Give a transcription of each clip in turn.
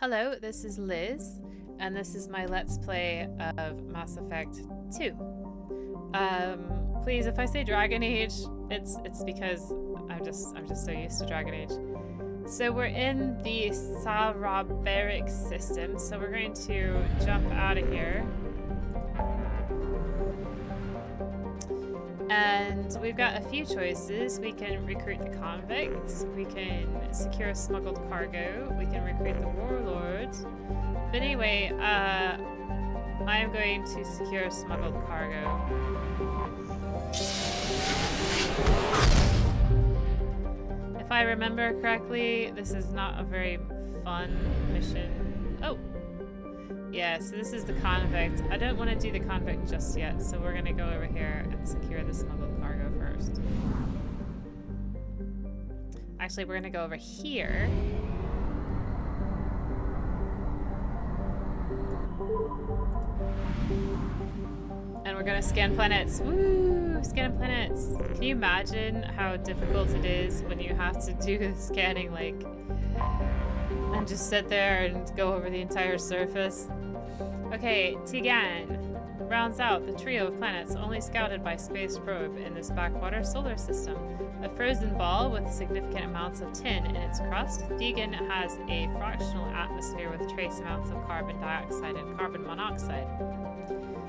Hello, this is Liz, and this is my Let's Play of Mass Effect 2. Please, if I say Dragon Age, it's because I'm just so used to Dragon Age. So we're in the Saraberic system, so we're going to jump out of here. And we've got a few choices. We can recruit the convicts, we can secure smuggled cargo, we can recruit the warlords. But anyway, I am going to secure smuggled cargo. If I remember correctly, this is not a very fun mission. Oh! Yeah, so this is the convict. I don't want to do the convict just yet, so we're gonna go over here and secure the smuggled cargo first. Actually, we're gonna go over here. And we're gonna scan planets. Woo! Scan planets! Can you imagine how difficult it is when you have to do the scanning, like, and just sit there and go over the entire surface? Okay, Tigan rounds out the trio of planets only scouted by space probe in this backwater solar system. A frozen ball with significant amounts of tin in its crust, Tigan has a fractional atmosphere with trace amounts of carbon dioxide and carbon monoxide.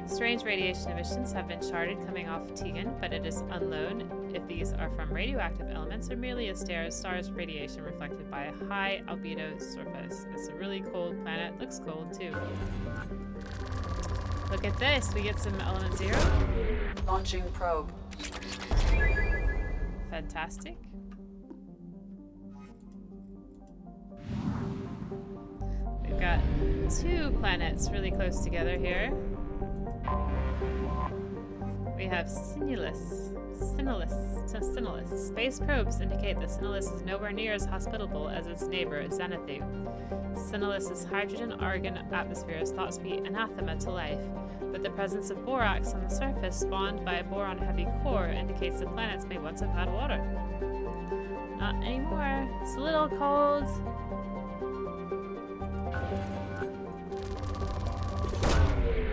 Strange radiation emissions have been charted coming off Tigan, but it is unknown if these are from radioactive elements or merely a star's radiation reflected by a high albedo surface. It's a really cold planet. Looks cold too. Look at this. We get some element 0. Launching probe. Fantastic. We've got 2 planets really close together here. We have Sinulus. Space probes indicate that Sinulus is nowhere near as hospitable as its neighbor, Xanathu. Sinulus's hydrogen-argon atmosphere is thought to be anathema to life, but the presence of borax on the surface spawned by a boron-heavy core indicates the planets may once have had water. Not anymore. It's a little cold.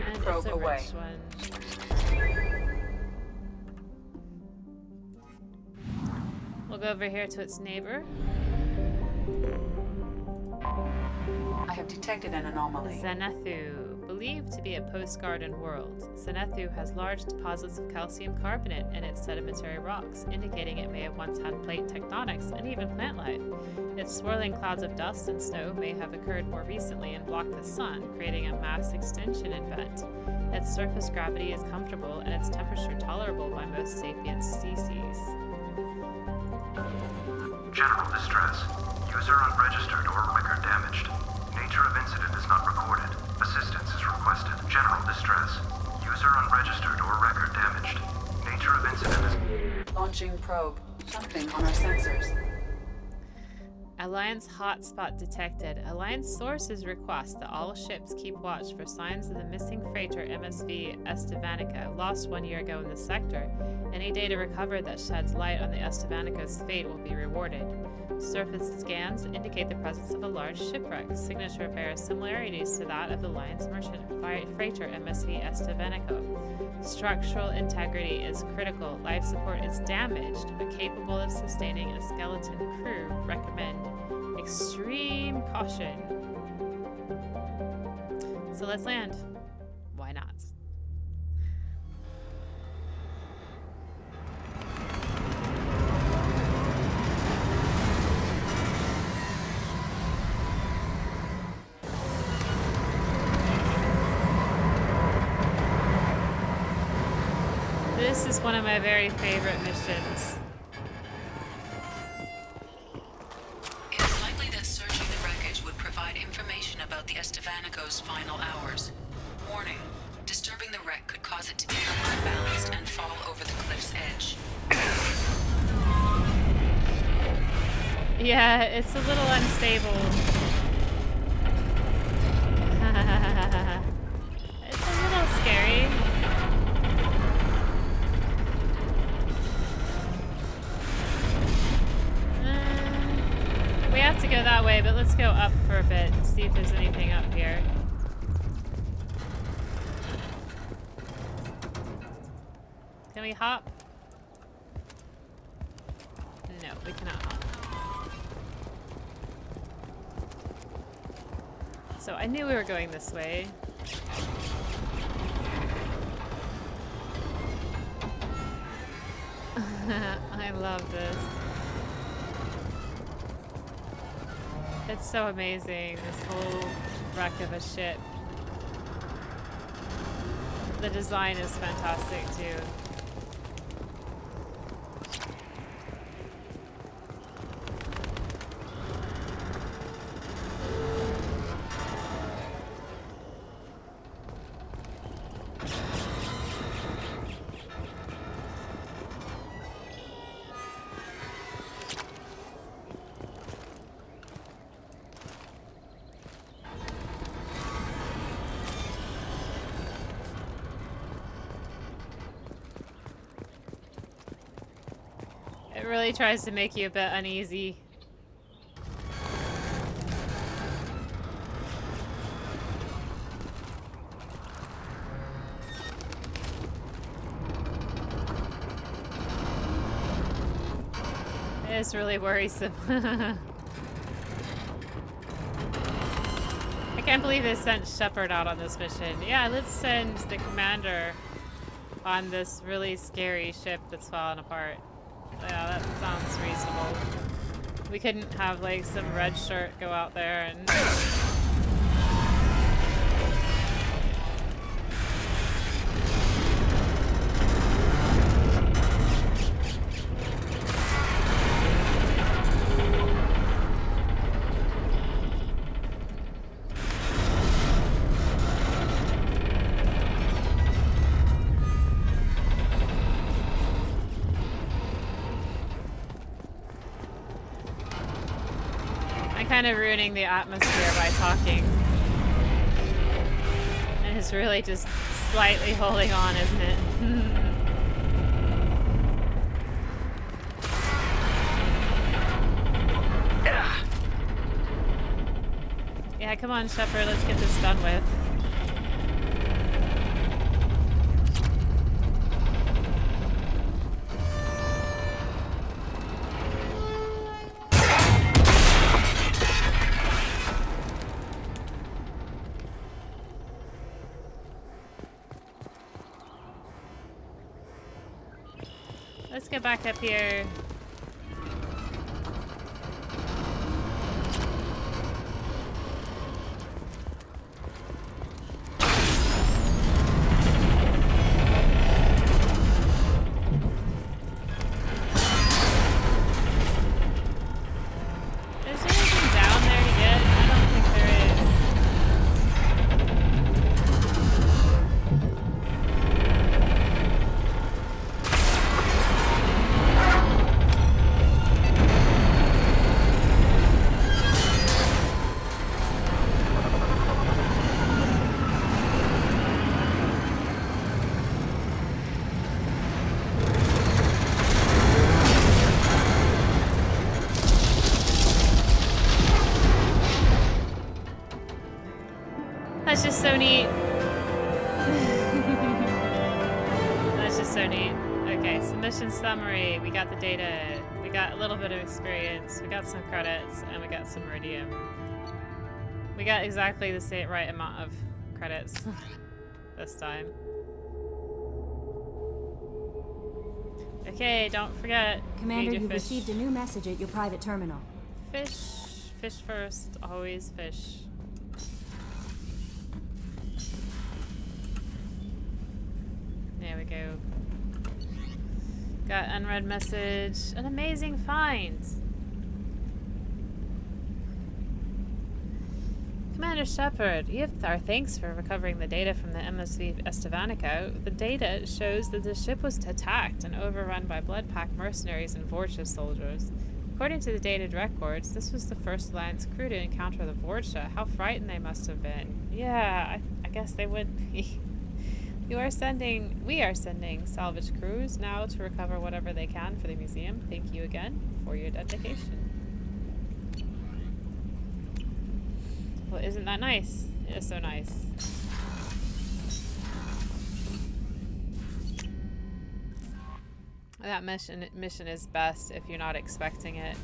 And Probe it's a away. rich one. We'll go over here to its neighbor. I have detected an anomaly. Xanathu, believed to be a post-garden world. Xanathu has large deposits of calcium carbonate in its sedimentary rocks, indicating it may have once had plate tectonics and even plant life. Its swirling clouds of dust and snow may have occurred more recently and blocked the sun, creating a mass extinction event. Its surface gravity is comfortable and its temperature tolerable by most sapient species. General distress. User unregistered or record damaged. Nature of incident is not recorded. Assistance is requested. General distress. User unregistered or record damaged. Nature of incident is... Launching probe. Something on our sensors. Alliance hotspot detected. Alliance sources request that all ships keep watch for signs of the missing freighter MSV Estevanica, lost 1 year ago in the sector. Any data recovered that sheds light on the Estevanica's fate will be rewarded. Surface scans indicate the presence of a large shipwreck. Signature bears similarities to that of the Alliance merchant freighter MSV Estevanica. Structural integrity is critical. Life support is damaged, but capable of sustaining a skeleton crew. Recommend extreme caution. So let's land. Why not? This is one of my very favorite missions. It is likely that searching the wreckage would provide information about the Estevanico's final hours. Warning, disturbing the wreck could cause it to become unbalanced and fall over the cliff's edge. Yeah, it's a little unstable. It's a little scary. We have to go that way, but let's go up for a bit and see if there's anything up here. Can we hop? No, we cannot hop. So I knew we were going this way. I love this. It's so amazing, this whole wreck of a ship. The design is fantastic too. It really tries to make you a bit uneasy. It is really worrisome. I can't believe they sent Shepard out on this mission. Yeah, let's send the commander on this really scary ship that's falling apart. Yeah, that sounds reasonable. We couldn't have like some red shirt go out there and... kind of ruining the atmosphere by talking. And it's really just slightly holding on, isn't it? Yeah, come on, Shepard, let's get this done with. Let's get back up here. Is there anything down there yet? I don't think there is. That's just so neat. That's just so neat. Okay, submission summary. We got the data. We got a little bit of experience. We got some credits, and we got some iridium. We got exactly the same right amount of credits this time. Okay, don't forget. Commander, you've received a new message at your private terminal. Fish. Fish first. Always fish. There we go. Got unread message. An amazing find. Commander Shepard, you have our thanks for recovering the data from the MSV Estevanico. The data shows that the ship was attacked and overrun by Bloodpack mercenaries and Vorcha soldiers. According to the dated records, this was the first Alliance crew to encounter the Vorcha. How frightened they must have been. Yeah, I guess they would be. We are sending salvage crews now to recover whatever they can for the museum. Thank you again for your dedication. Well, isn't that nice? It is so nice. That mission is best if you're not expecting it.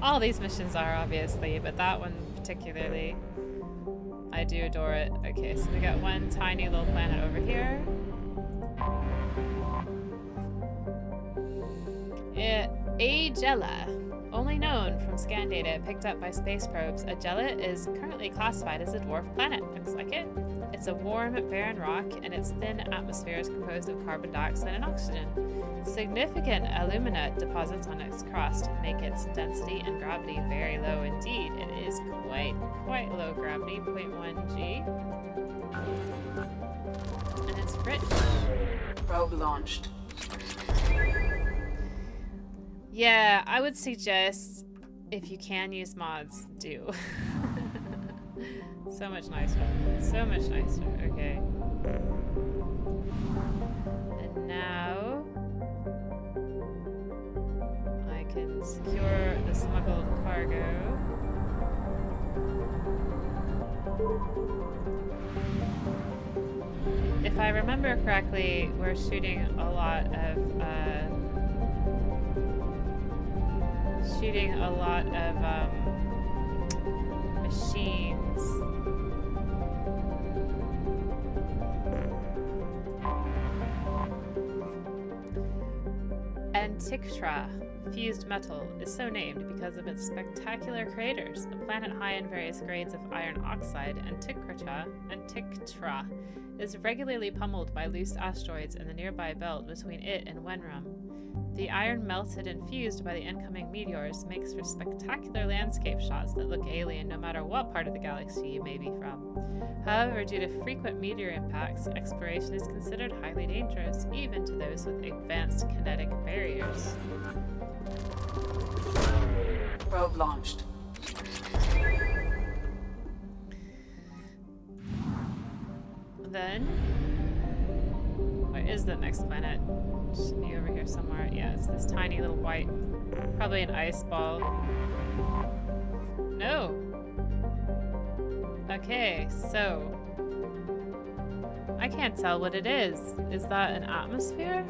All these missions are, obviously, but that one particularly. I do adore it. Okay, so we got one tiny little planet over here. Agella. Only known from scan data picked up by space probes, Agella is currently classified as a dwarf planet. Looks like it. It's a warm, barren rock, and its thin atmosphere is composed of carbon dioxide and oxygen. Significant alumina deposits on its crust make its density and gravity very low indeed. It is quite low gravity, 0.1 G. And it's rich. Probe launched. Yeah, I would suggest if you can use mods, do. So much nicer. So much nicer. Okay. And now I can secure the smuggled cargo. If I remember correctly, we're shooting a lot of machines. Antikythera, fused metal, is so named because of its spectacular craters. A planet high in various grades of iron oxide, Antikythera, is regularly pummeled by loose asteroids in the nearby belt between it and Wenrum. The iron melted and fused by the incoming meteors makes for spectacular landscape shots that look alien no matter what part of the galaxy you may be from. However, due to frequent meteor impacts, exploration is considered highly dangerous, even to those with advanced kinetic barriers. Probe launched. Then, where is the next planet? It should be over here somewhere. Yeah, it's this tiny little white, probably an ice ball. No. Okay, so I can't tell what it is. Is that an atmosphere?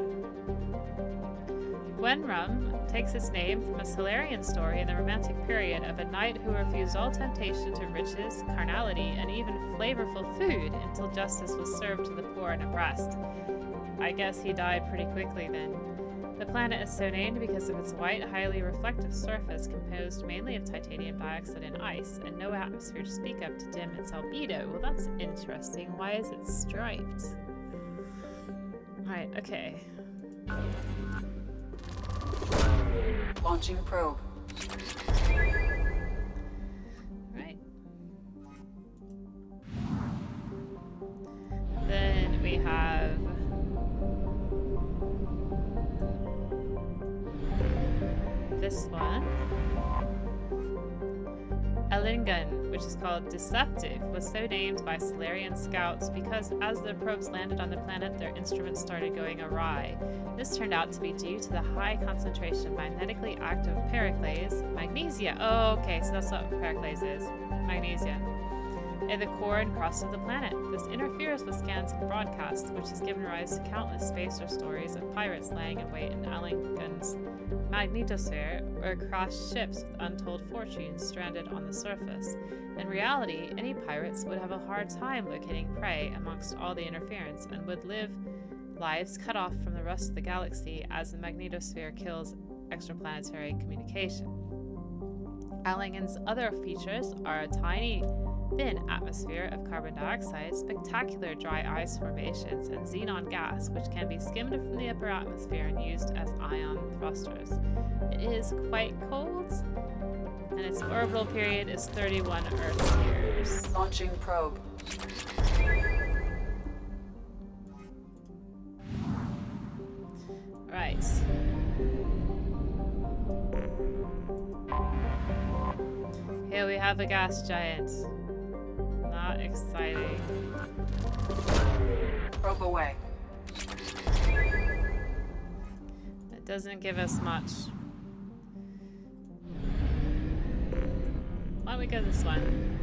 Wenrum takes its name from a Solarian story in the Romantic period of a knight who refused all temptation to riches, carnality, and even flavorful food until justice was served to the poor and oppressed. I guess he died pretty quickly then. The planet is so named because of its white, highly reflective surface composed mainly of titanium dioxide and ice, and no atmosphere to speak of to dim its albedo. Well, that's interesting. Why is it striped? Right, okay. Launching probe. Right. Then we have this one. Elingun, which is called Deceptive, was so named by Solarian scouts because as the probes landed on the planet, their instruments started going awry. This turned out to be due to the high concentration of magnetically active periclase, magnesia. Oh, okay, so that's what periclase is. Magnesia. In the core and crust of the planet. This interferes with scans and broadcasts, which has given rise to countless spacer stories of pirates laying in wait in Elingun's magnetosphere or crashed ships with untold fortunes stranded on the surface. In reality, any pirates would have a hard time locating prey amongst all the interference and would live lives cut off from the rest of the galaxy as the magnetosphere kills extraplanetary communication. Elingun's other features are a tiny, thin atmosphere of carbon dioxide, spectacular dry ice formations, and xenon gas, which can be skimmed from the upper atmosphere and used as ion thrusters. It is quite cold, and its orbital period is 31 Earth years. Launching probe. Right. Here we have a gas giant. Not exciting. Probe away. It doesn't give us much. don't we go this one?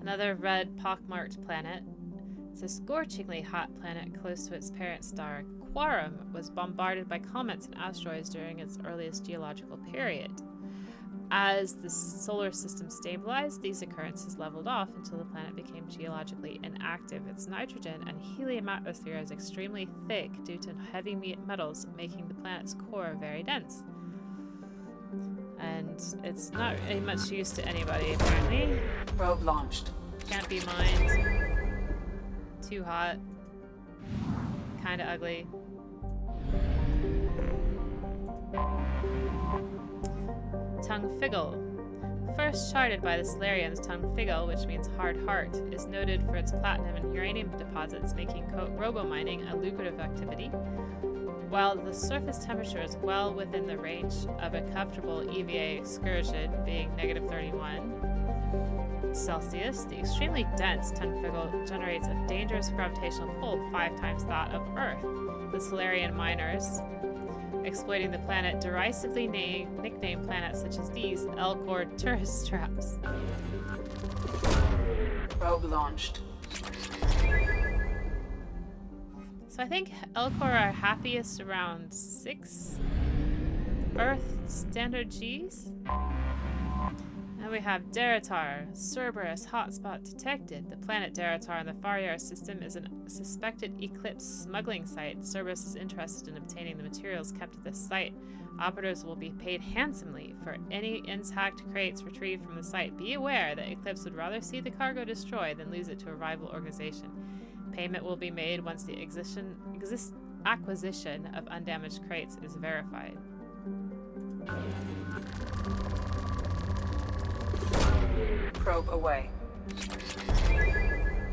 Another red pockmarked planet. It's a scorchingly hot planet close to its parent star. Quarum was bombarded by comets and asteroids during its earliest geological period. As the solar system stabilized, these occurrences leveled off until the planet became geologically inactive. Its nitrogen and helium atmosphere is extremely thick due to heavy metals, making the planet's core very dense. And it's not really much use to anybody, apparently. Probe launched. Can't be mined. Too hot. Kinda ugly. Tung Figgle. First charted by the Solarians, Tung Figgle, which means hard heart, is noted for its platinum and uranium deposits, making robo-mining a lucrative activity. While the surface temperature is well within the range of a comfortable EVA excursion, being -31 Celsius, the extremely dense Tung Figgle generates a dangerous gravitational pull 5 times that of Earth. The Solarian miners, exploiting the planet, derisively nickname planets such as these Elcor tourist traps. Probe launched. So I think Elcor are happiest around 6 Earth standard Gs. And we have Deratar, Cerberus hotspot detected. The planet Deratar in the Faryar system is a suspected eclipse smuggling site. Cerberus is interested in obtaining the materials kept at this site. Operatives will be paid handsomely for any intact crates retrieved from the site. Be aware that Eclipse would rather see the cargo destroyed than lose it to a rival organization. Payment will be made once the acquisition of undamaged crates is verified. Probe away.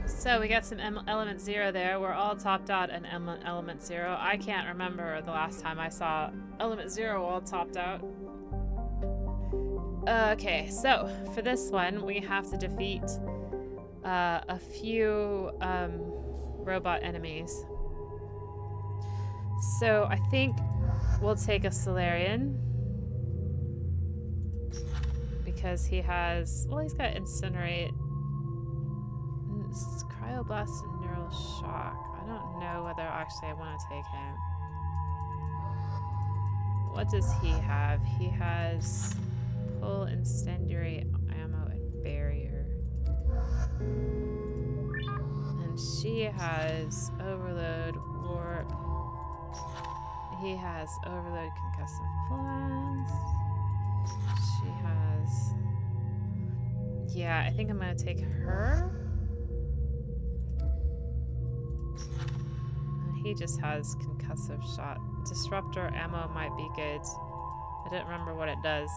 So we got some element 0 there. We're all topped out in element 0. I can't remember the last time I saw element 0 all topped out. Okay, so for this one we have to defeat a few robot enemies. So I think we'll take a Solarian. Because he has, well, he's got Incinerate, Cryoblast, and Neural Shock. I don't know whether actually I want to take him. What does he have? He has Pull, Incendiary, Ammo, and Barrier. And she has Overload, Warp. He has Overload, Concussive Blast. She has... Yeah, I think I'm gonna take her. And he just has Concussive Shot. Disruptor ammo might be good. I don't remember what it does.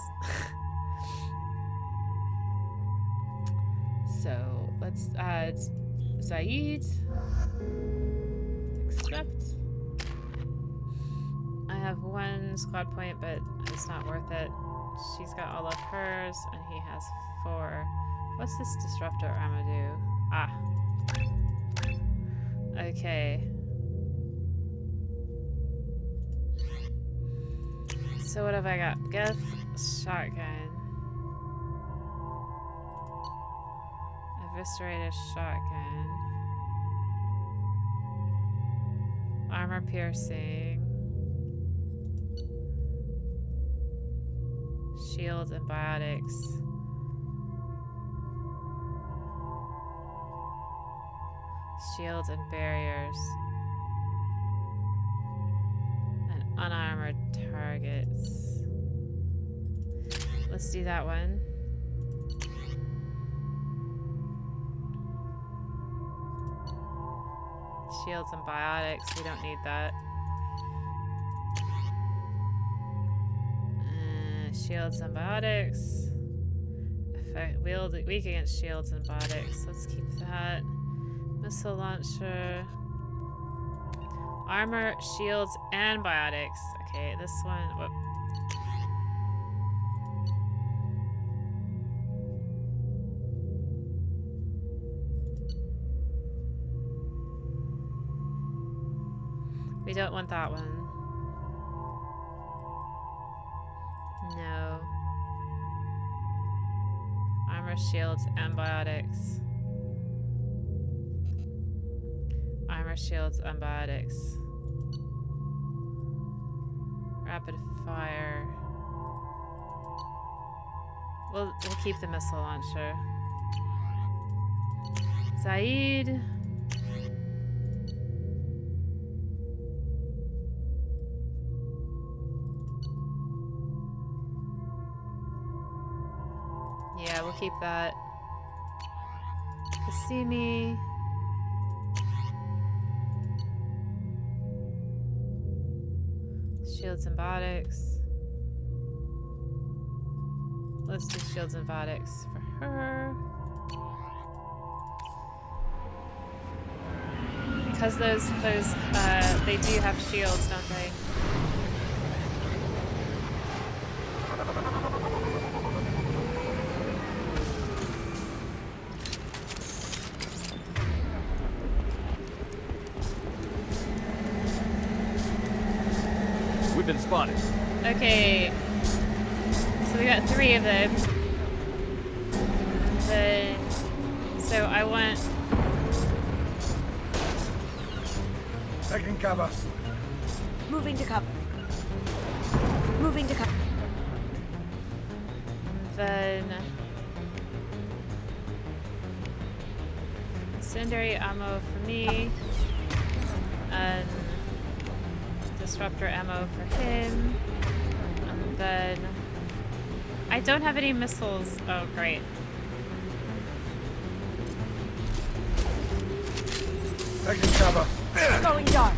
So, let's add Zaid. Extract. I have 1 squad point, but it's not worth it. She's got all of hers, and he has 4. What's this disruptor ammo do? Ah. Okay. So what have I got? Geth, shotgun. Eviscerator shotgun. Armor piercing. Shields and biotics. Shields and barriers. And unarmored targets. Let's do that one. Shields and biotics, we don't need that. Shields and biotics. Weak against shields and biotics. Let's keep that. Missile launcher. Armor, shields, and biotics. Okay, this one. Whoop. We don't want that one. No. Armor, shields, antibiotics. Armor, shields, antibiotics. Rapid fire. We'll keep the missile launcher. Zaid. Yeah, we'll keep that. Kasimi. Shields and biotics. Let's do shields and biotics for her. Because those they do have shields, don't they? We've been spotted. Okay. So we got 3 of them. Then, so I want. Taking cover. Moving to cover. Moving to cover. Then incendiary ammo for me, and disruptor ammo for him, and then I don't have any missiles. Oh, great. Taking cover. Going dark.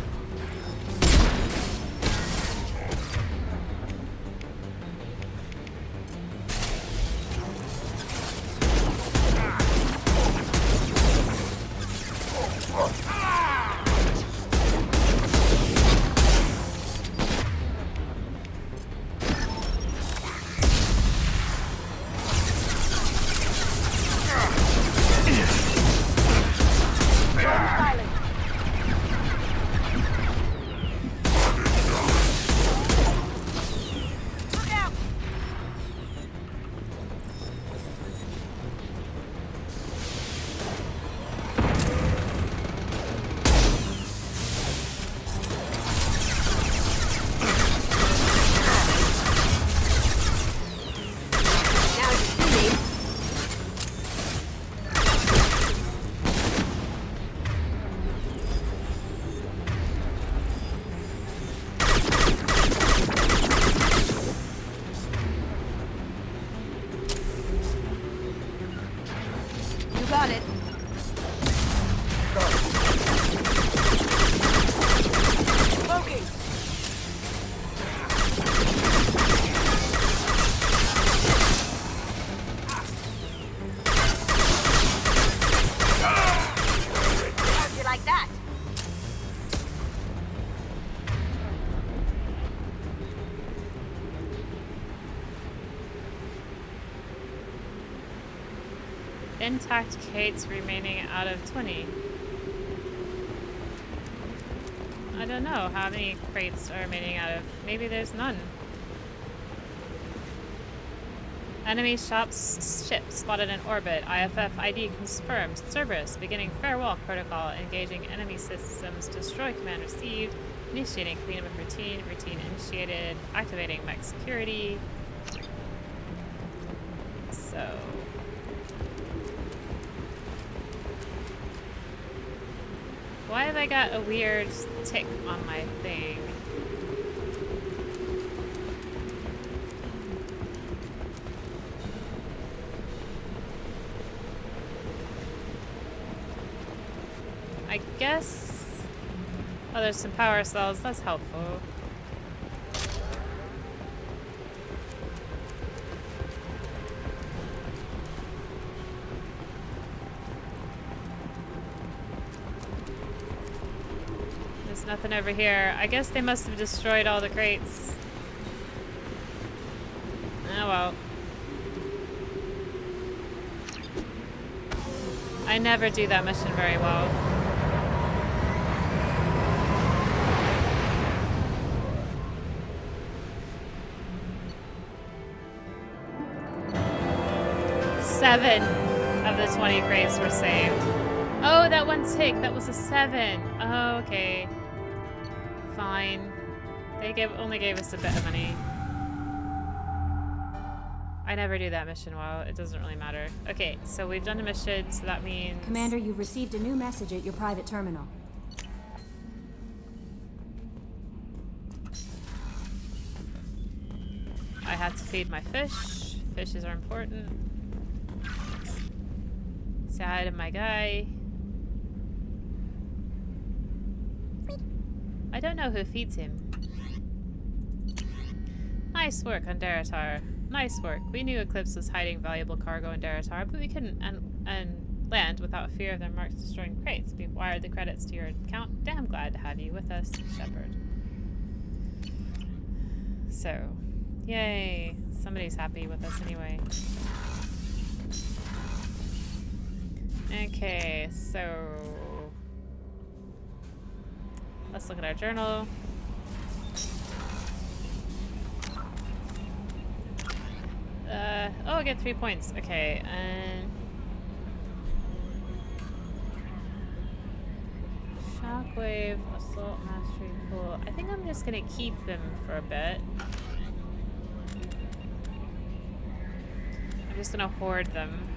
Got it. Smoking. How'd you like that? Intact crates remaining out of 20. I don't know how many crates are remaining out of. Maybe there's none. Enemy ship spotted in orbit. IFF ID confirmed. Cerberus beginning farewell protocol. Engaging enemy systems. Destroy command received. Initiating cleanup routine. Routine initiated. Activating mech security. So. Why have I got a weird tick on my thing? I guess... Oh, there's some power cells. That's helpful. There's nothing over here. I guess they must have destroyed all the crates. Oh well. I never do that mission very well. 7 of the 20 crates were saved. Oh, that one tick. That was a 7. Oh, okay. Fine. They only gave us a bit of money. I never do that mission well. It doesn't really matter. Okay, so we've done a mission, so that means... Commander, you've received a new message at your private terminal. I had to feed my fish. Fishes are important. Say hi to my guy. I don't know who feeds him. Nice work on Daratar. Nice work. We knew Eclipse was hiding valuable cargo in Daratar, but we couldn't land without fear of their marks destroying crates. We've wired the credits to your account. Damn glad to have you with us, Shepard. So, yay. Somebody's happy with us anyway. Okay, so... let's look at our journal. Oh, I get 3 points. Okay, and... Shockwave, Assault Mastery Pool. I think I'm just gonna keep them for a bit. I'm just gonna hoard them.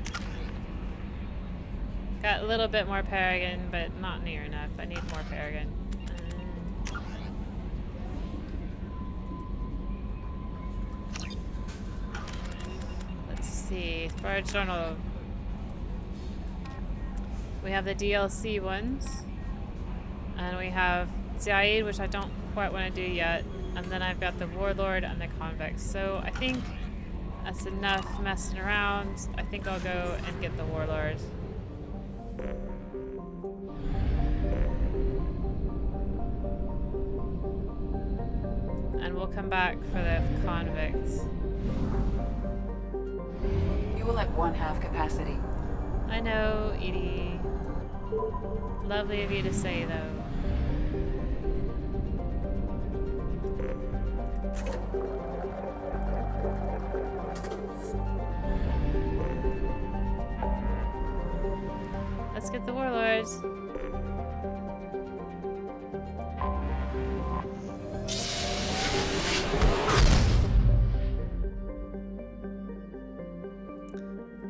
Got a little bit more Paragon, but not near enough. I need more Paragon. See, for our journal, we have the DLC ones, and we have Zaid, which I don't quite want to do yet, and then I've got the Warlord and the Convex. So I think that's enough messing around. I think I'll go and get the Warlord. And we'll come back for the Convex. Fuel at 1/2 capacity. I know, Edie. Lovely of you to say, though. Let's get the Warlords.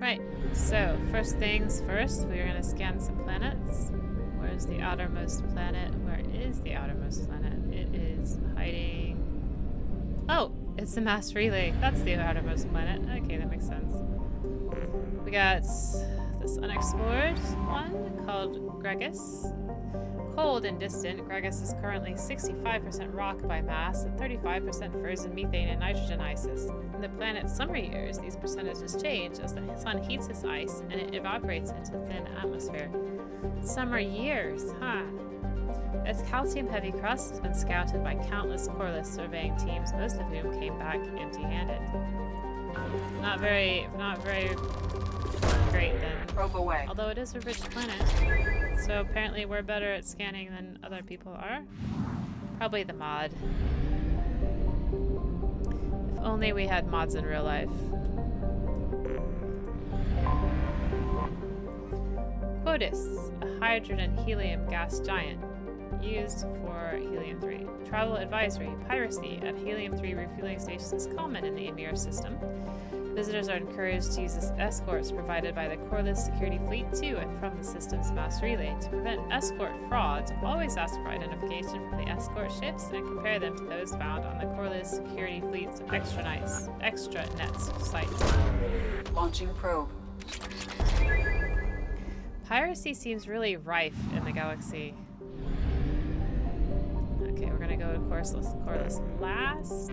Right, so first things first, we're going to scan some planets. Where's the outermost planet? Where is the outermost planet? It is hiding... Oh, it's the mass relay. That's the outermost planet. Okay, that makes sense. We got this unexplored one called Gregus. Cold and distant, Gregus is currently 65% rock by mass and 35% frozen methane and nitrogen ices. In the planet's summer years, these percentages change as the sun heats its ice and it evaporates into the thin atmosphere. Summer years, huh? Its calcium-heavy crust has been scouted by countless coreless surveying teams, most of whom came back empty-handed. Not very great then. Probe away. Although it is a rich planet. So apparently we're better at scanning than other people are. Probably the mod. If only we had mods in real life. Quotis, a hydrogen and helium gas giant, used for helium-3. Travel advisory, piracy at helium-3 refueling stations is common in the Emir system. Visitors are encouraged to use escorts provided by the Corliss security fleet to and from the system's mass relay. To prevent escort frauds, always ask for identification from the escort ships and compare them to those found on the Corliss security fleet's extranet sites. Launching probe. Piracy seems really rife in the galaxy. Okay, we're gonna go to Corliss last.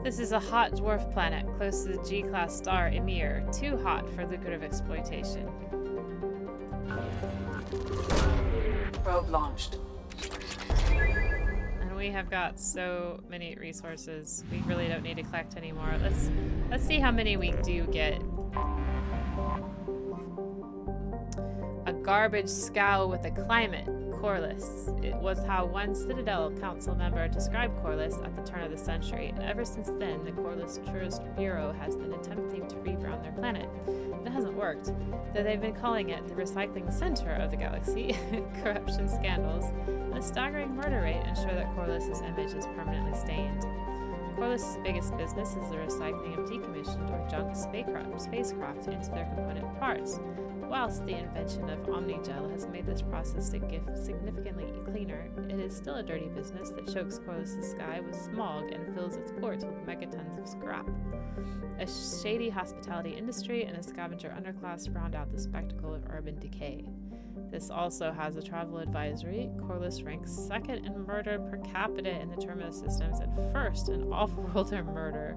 This is a hot dwarf planet close to the G-class star Emir, too hot for lucrative exploitation. Probe launched. And we have got so many resources. We really don't need to collect anymore. Let's see how many we do get. A garbage scow with a climate. Corliss. It was how one Citadel Council member described Corliss at the turn of the century, and ever since then, the Corliss Tourist Bureau has been attempting to rebrand their planet. It hasn't worked, though they've been calling it the recycling center of the galaxy. Corruption scandals and a staggering murder rate ensure that Corliss's image is permanently stained. Corliss's biggest business is the recycling of decommissioned or junk spacecraft into their component parts. Whilst the invention of Omnigel has made this process significantly cleaner, it is still a dirty business that chokes Corliss's sky with smog and fills its ports with megatons of scrap. A shady hospitality industry and a scavenger underclass round out the spectacle of urban decay. This also has a travel advisory. Corliss ranks second in murder per capita in the Terminus systems and first in off-worlder murder.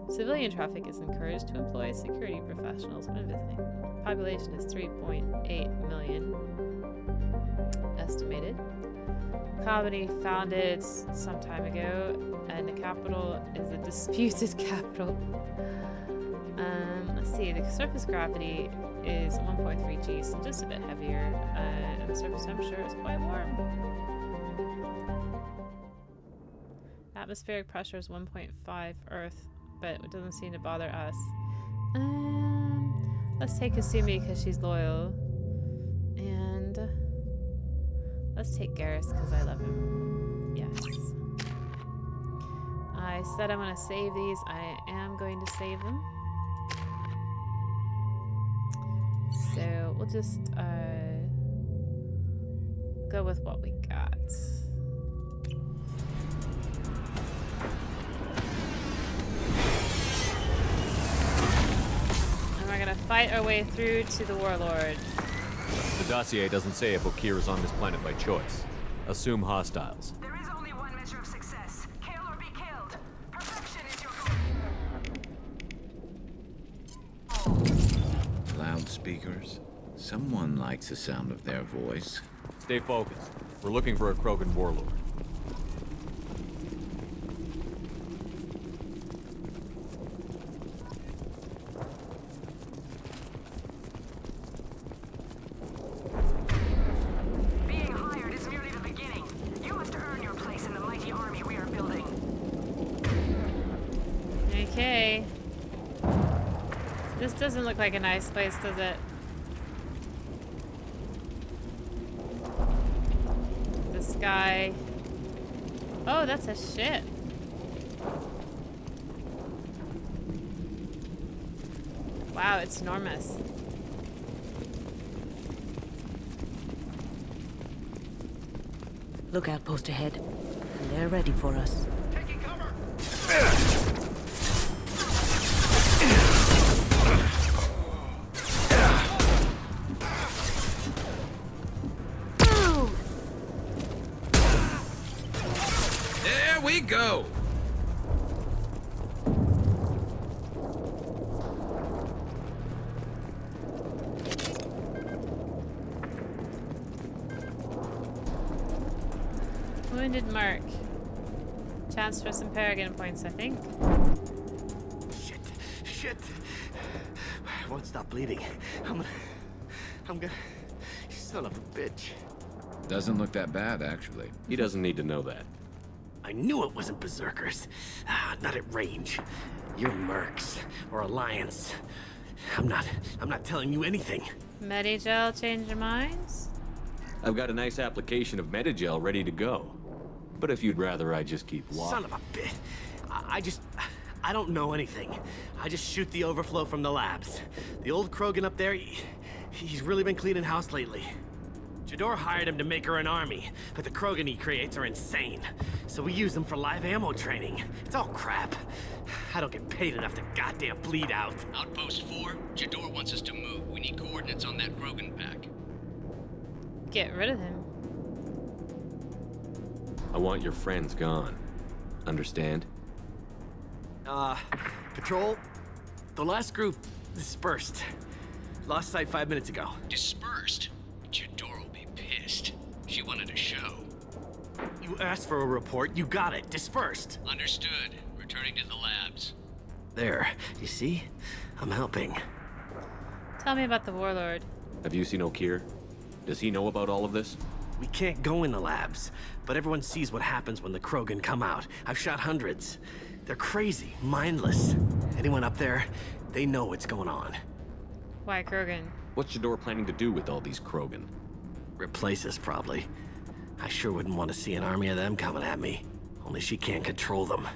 Civilian traffic is encouraged to employ security professionals when visiting. Population is 3.8 million estimated. Colony founded some time ago, and the capital is a disputed capital. Let's see, the surface gravity is 1.3 G, so just a bit heavier, and the surface temperature is quite warm. Atmospheric pressure is 1.5 Earth, but it doesn't seem to bother us. Let's take Kasumi because she's loyal, and let's take Garrus because I love him. Yes. I said I'm going to save these. I am going to save them. So we'll just go with what we got. And we're gonna fight our way through to the Warlord. The dossier doesn't say if Okir is on this planet by choice. Assume hostiles. There is only one measure of success. Kill or be killed. Perfection is your goal. Loudspeakers? Someone likes the sound of their voice. Stay focused. We're looking for a Krogan warlord. Being hired is merely the beginning. You must earn your place in the mighty army we are building. Okay. This doesn't look like a nice place, does it? The sky. Oh, that's a ship. Wow, it's enormous. Lookout post ahead, and they're ready for us. Taking cover! There we go! Wounded mark. Chance for some Paragon points, I think. Shit. I won't stop bleeding. I'm gonna... Son of a bitch. Doesn't look that bad, actually. He doesn't need to know that. I knew it wasn't berserkers. Not at range. You're mercs or Alliance. I'm not telling you anything. Medigel, change your minds? I've got a nice application of Medigel ready to go. But if you'd rather I just keep walking... Son of a bitch. I don't know anything. I just shoot the overflow from the labs. The old Krogan up there, he's really been cleaning house lately. Jador hired him to make her an army, but the Krogan he creates are insane. So we use them for live ammo training. It's all crap. I don't get paid enough to goddamn bleed out. Outpost 4, Jador wants us to move. We need coordinates on that Krogan pack. Get rid of him. I want your friends gone. Understand? Patrol, the last group dispersed. Lost sight 5 minutes ago. Dispersed? Jador will be pissed. She wanted a show. You asked for a report, you got it. Dispersed. Understood. Returning to the labs. There, you see? I'm helping. Tell me about the Warlord. Have you seen Okir? Does he know about all of this? We can't go in the labs, but everyone sees what happens when the Krogan come out. I've shot hundreds. They're crazy, mindless. Anyone up there, they know what's going on. Why Krogan? What's Jador planning to do with all these Krogan? Replace us, probably. I sure wouldn't want to see an army of them coming at me. Only she can't control them.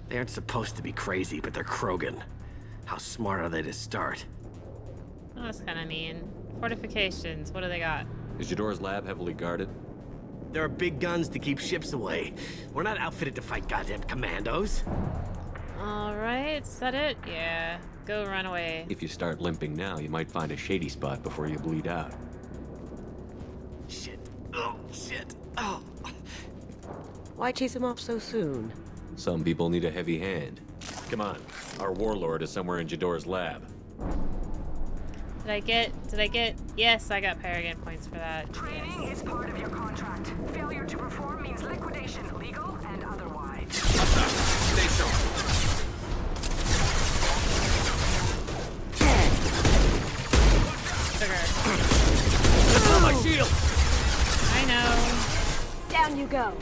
They aren't supposed to be crazy, but they're Krogan. How smart are they to start? Oh, that's kind of mean. Fortifications, what do they got? Is Jador's lab heavily guarded? There are big guns to keep ships away. We're not outfitted to fight goddamn commandos. Alright, is that it? Yeah. Go run away. If you start limping now, you might find a shady spot before you bleed out. Shit. Oh, shit. Oh. Why chase him off so soon? Some people need a heavy hand. Come on, our warlord is somewhere in Jador's lab. Did I get? Yes, I got Paragon points for that. Training is part of your contract. Failure to perform means liquidation, legal and otherwise. Stay sharp. Sugar. Oh, my shield! I know. Down you go.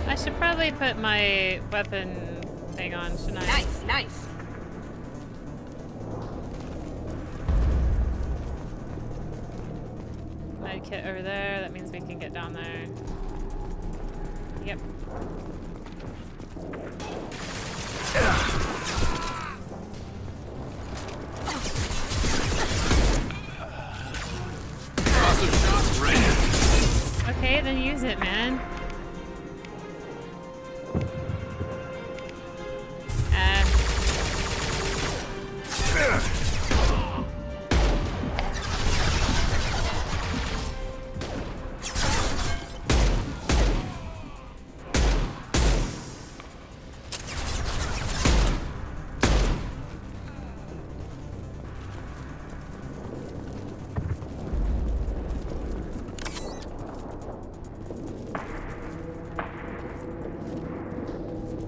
I should probably put my weapon thing on, shouldn't I? Nice, nice. Med kit over there. That means we can get down there. Yep. Okay, then use it, man.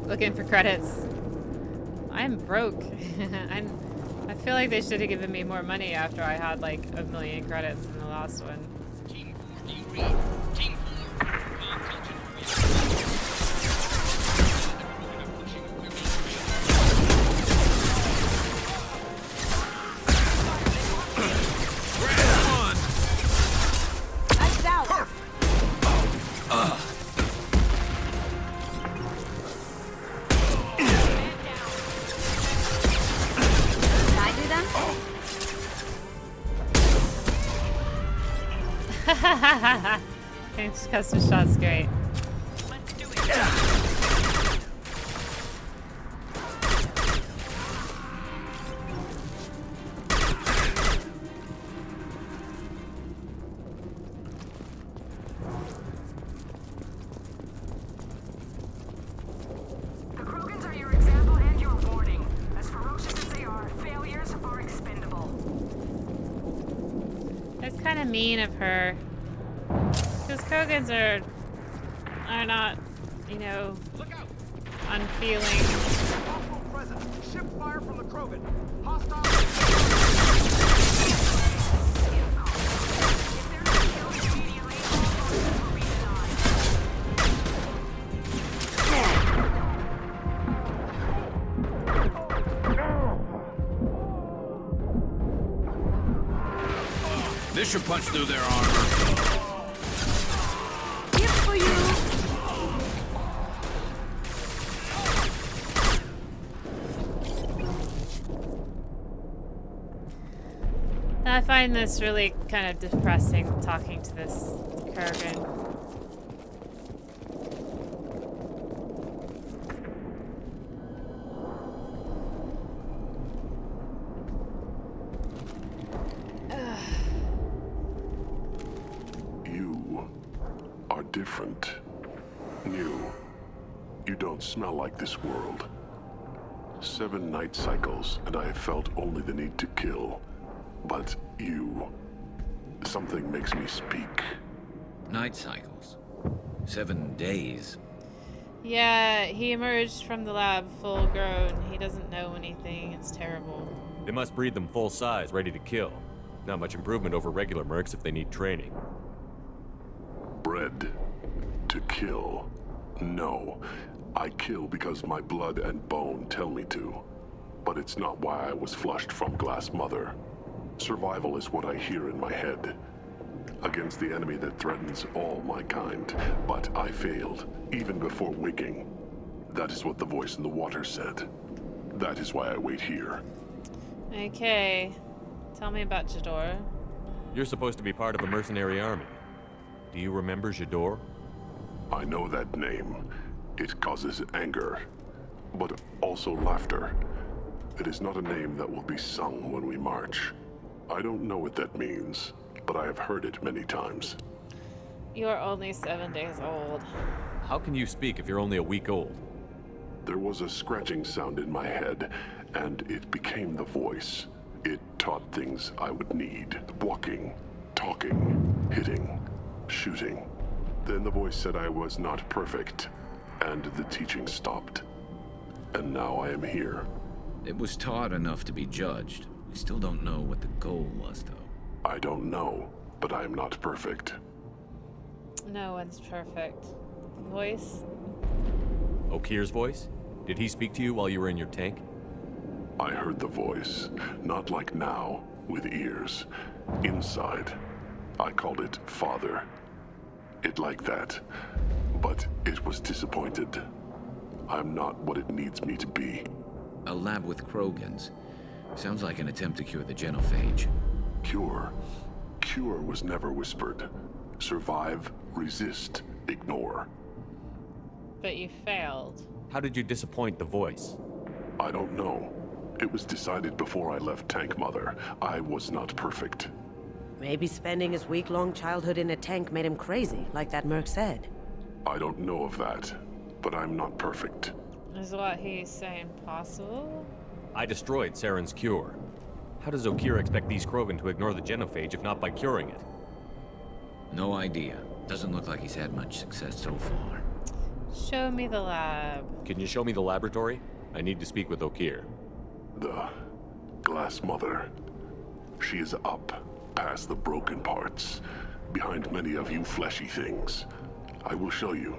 Looking for credits. I'm broke. I feel like they should have given me more money after I had like 1 million credits in the last one. Team 4, do you read? Team 4. Nice out. Thanks, custom shot's great. Let's do it. The Krogans are your example and your warning. As ferocious as they are, failures are expendable. It's kind of mean of her. Because Krogans are not, you know, unfeeling. Ship fire from the Krogan. Hostile. This should punch through their armor. Here for you. I find this really kind of depressing, talking to this Krogan. You are different. New. You don't smell like this world. 7 night cycles, and I have felt only the need to kill. But you... something makes me speak. Night cycles. 7 days. Yeah, he emerged from the lab full grown. He doesn't know anything. It's terrible. They must breed them full size, ready to kill. Not much improvement over regular mercs if they need training. Bred to kill. No. I kill because my blood and bone tell me to. But it's not why I was flushed from Glass Mother. Survival is what I hear in my head. Against the enemy that threatens all my kind. But I failed, even before waking. That is what the voice in the water said. That is why I wait here. Okay. Tell me about Jador. You're supposed to be part of a mercenary army. Do you remember Jador? I know that name. It causes anger, but also laughter. It is not a name that will be sung when we march. I don't know what that means, but I have heard it many times. You are only 7 days old. How can you speak if you're only a week old? There was a scratching sound in my head, and it became the voice. It taught things I would need. Walking, talking, hitting, shooting. Then the voice said I was not perfect, and the teaching stopped. And now I am here. It was taught enough to be judged. We still don't know what the goal was, though. I don't know, but I am not perfect. No one's perfect. Voice? Okir's voice? Did he speak to you while you were in your tank? I heard the voice, not like now, with ears. Inside. I called it Father. It like that. But it was disappointed. I'm not what it needs me to be. A lab with Krogans. Sounds like an attempt to cure the genophage. Cure? Cure was never whispered. Survive, resist, ignore. But you failed. How did you disappoint the voice? I don't know. It was decided before I left Tank Mother. I was not perfect. Maybe spending his week-long childhood in a tank made him crazy, like that merc said. I don't know of that, but I'm not perfect. Is what he's saying possible? I destroyed Saren's cure. How does Okir expect these Krogan to ignore the genophage if not by curing it? No idea. Doesn't look like he's had much success so far. Show me the lab. Can you show me the laboratory? I need to speak with Okir. The Glass Mother. She is up, past the broken parts, behind many of you fleshy things. I will show you.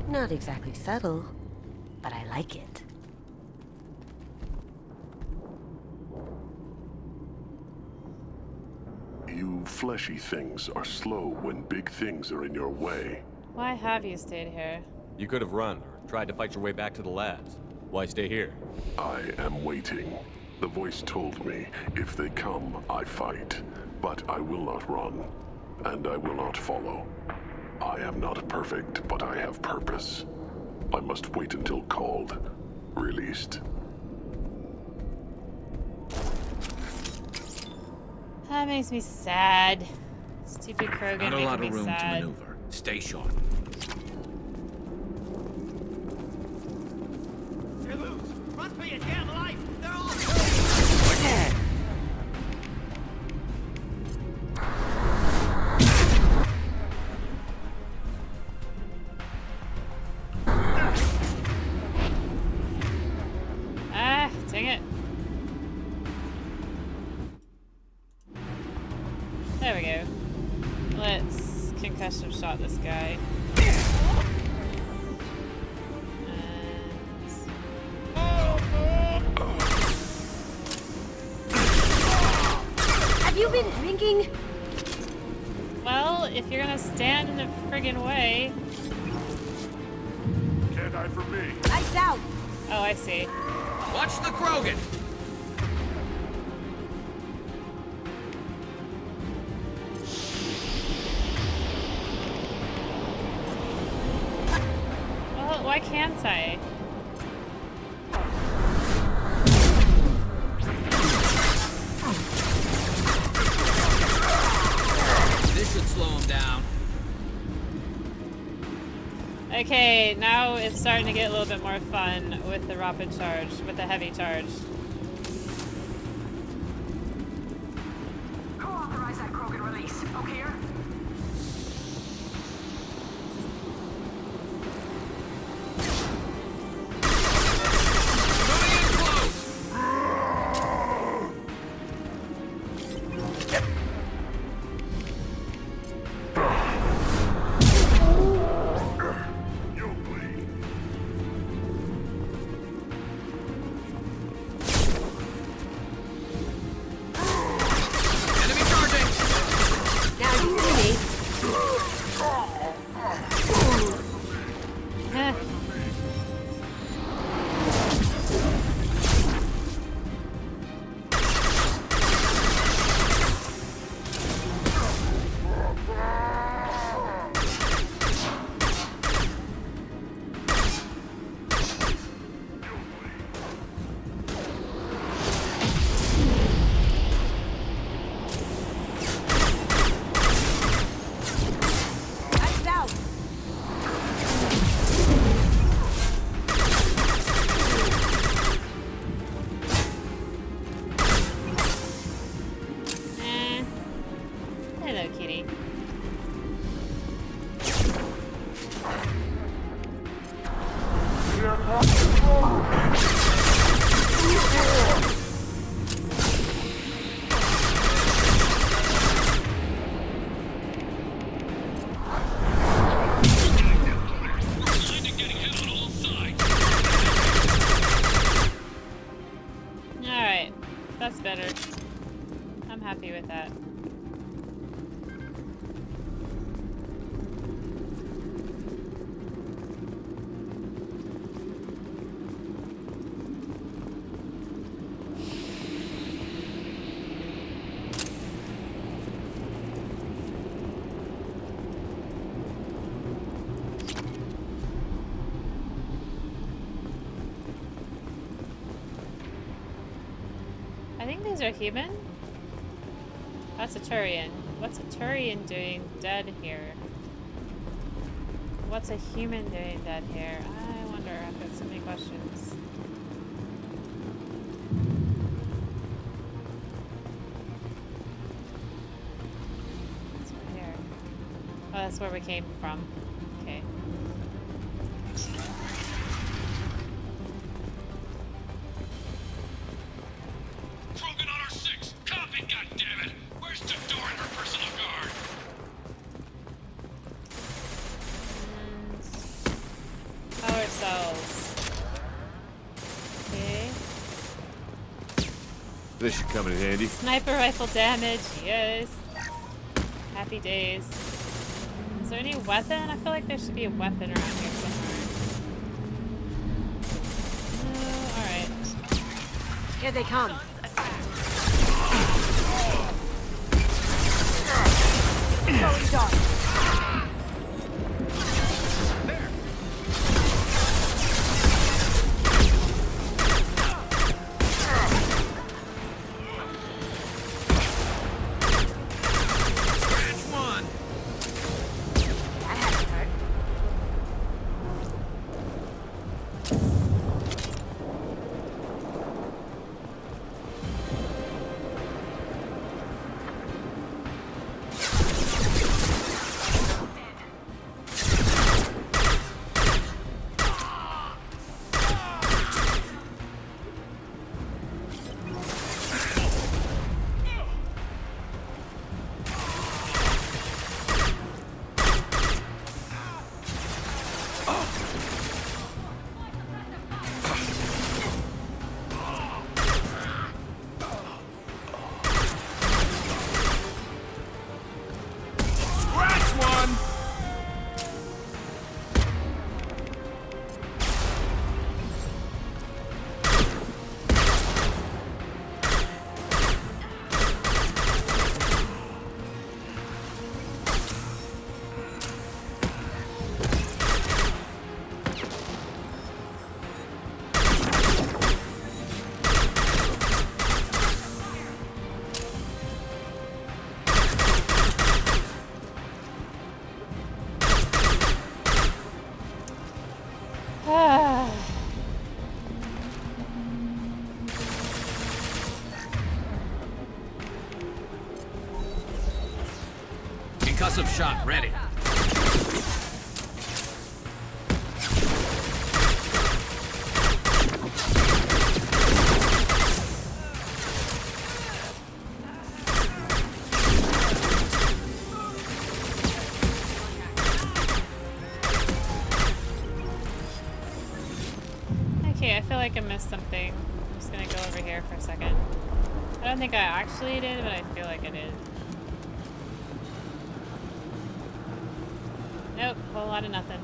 Not exactly subtle, but I like it. You fleshy things are slow when big things are in your way. Why have you stayed here? You could have run or tried to fight your way back to the labs. Why stay here? I am waiting. The voice told me, if they come, I fight. But I will not run, and I will not follow. I am not perfect, but I have purpose. I must wait until called, released. That makes me sad. Stupid Krogan Not a making lot me of room to sad. maneuver. Stay sharp. They're loose! Run for your damn life! They're all... Ah, dang it. There we go. Let's concussion shot this guy. Have you been drinking? Well, if you're gonna stand in the friggin' way. Can't hide from me. I doubt. Oh, I see. Watch the Krogan! Well, why can't I? This should slow him down. Okay, now it's starting to get a little bit more fun with the rapid charge, with the heavy charge. Who authorized that Krogan release? Okir? That's better. I'm happy with that. I think these are human. That's a Turian. What's a Turian doing dead here? What's a human doing dead here? I wonder. I've got so many questions. What's over here? Oh, that's where we came from. Okay. Power cells. Okay. This should come in handy. Sniper rifle damage, yes. Happy days. Is there any weapon? I feel like there should be a weapon around here somewhere. Oh, alright. Here they come. Going dark. Concussive shot ready. Okay, I feel like I missed something. I'm just gonna go over here for a second. I don't think I actually did, but I feel like I did. Nope, a whole lot of nothing.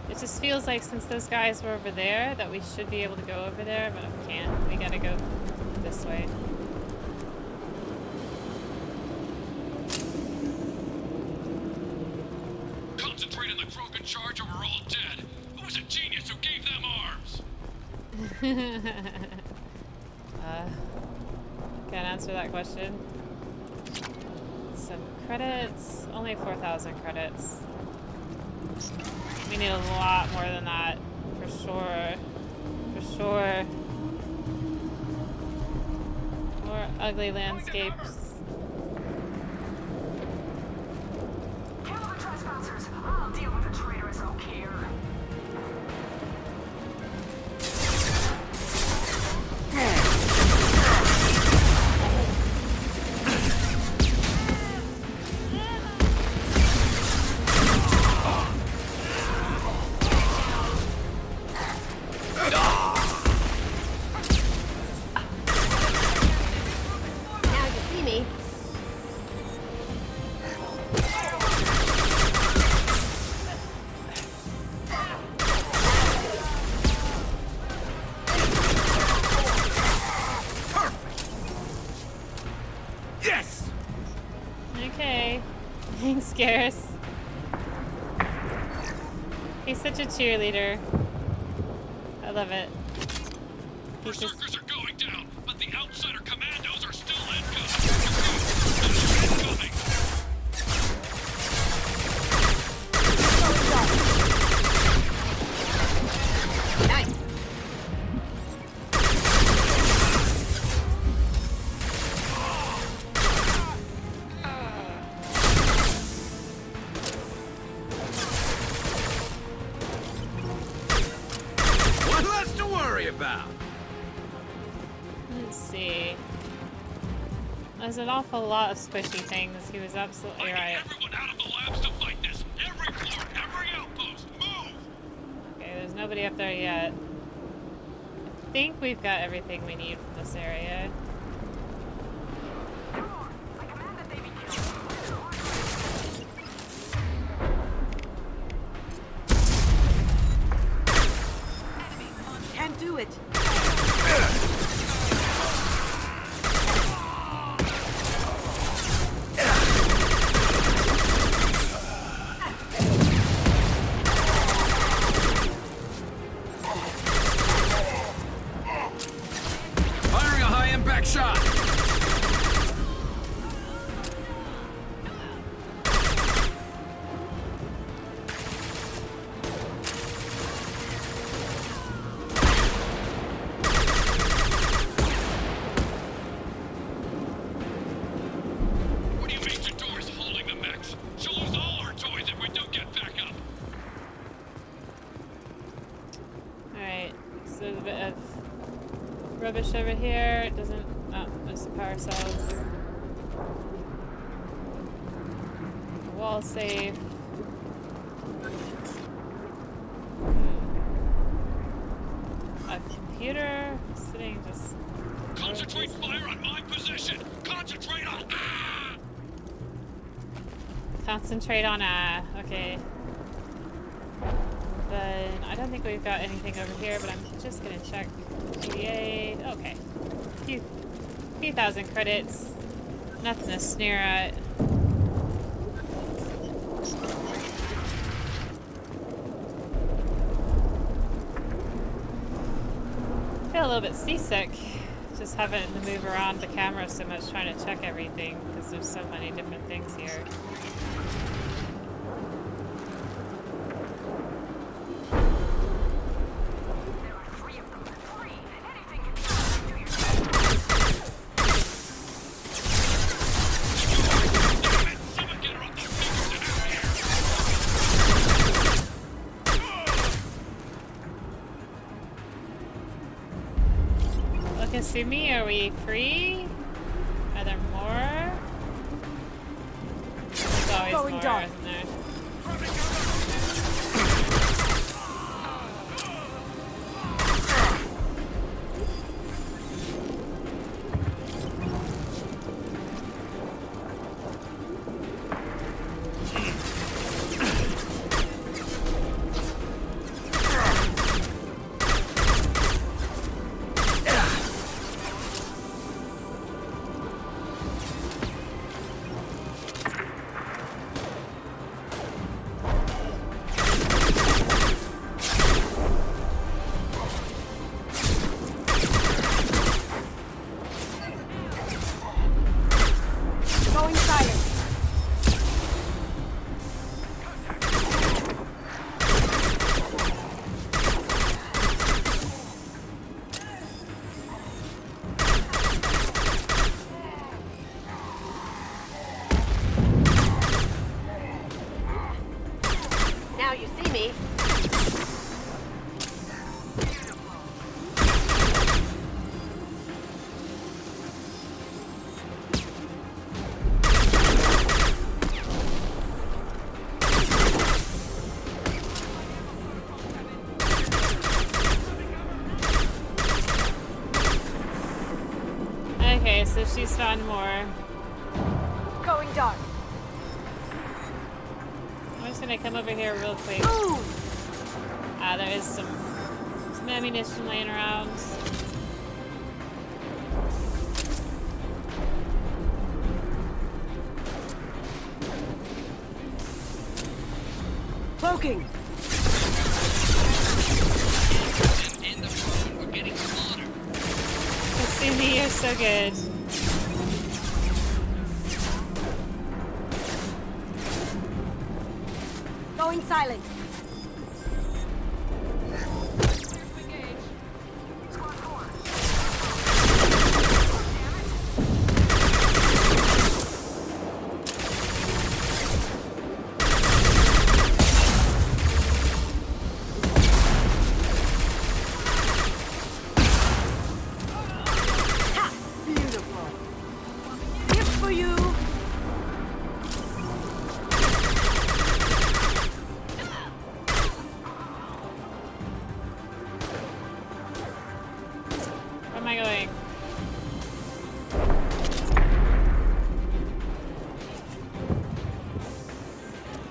It just feels like since those guys were over there that we should be able to go over there, but we can't. We gotta go this way. Concentrate on the Krogan charge or we're all dead. Who was a genius who gave them arms? Can't answer that question. Some credits. Only 4,000 credits. We need a lot more than that. For sure. For sure. More ugly landscapes. Kill the trespassers. I'll deal with the traitorous oak here. Scarce. He's such a cheerleader. I love it. He's just... Berserkers are going down, but the outsider commandos are still incoming. Nice. One less to worry about. Let's see. There's an awful lot of squishy things. He was absolutely right. Everyone out of the labs to fight this. Every floor, every outpost, move! Okay, there's nobody up there yet. I think we've got everything we need from this area. Can't do it. Firing a high-impact shot. What do you mean Jador's holding the mechs? She'll lose all our toys if we don't get back up. Alright, so there's a bit of rubbish over here. It doesn't... Oh, there's the power cells. Wall safe. A computer sitting just... Concentrate fire on my position! Concentrate on... Ah! Concentrate on okay. Then I don't think we've got anything over here, but I'm just gonna check PDA. Okay. Few thousand credits. Nothing to sneer at. I feel a little bit seasick. Just having to move around the camera so much trying to check everything because there's so many different things here. Kasumi, are we free? Are there more? There's always Going more, dark. isn't there? Going silent. Now you see me. Okay, so she's found more. Going dark. I'm just gonna come over here real quick. Ooh. There is some ammunition laying around. Smoking! And the road, we're getting slaughtered. Kasumi, you're so good. Going silent. Where am I going?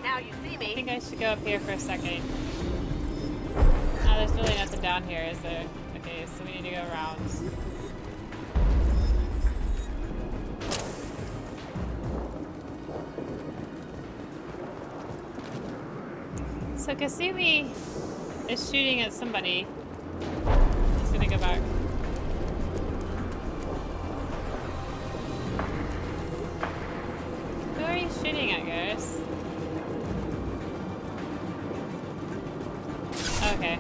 Now you see I me. think I should go up here for a second. Oh, there's really nothing down here, is there? Okay, so we need to go around. So Kasumi is shooting at somebody. He's gonna go back. Who are you shooting at, guys? Okay.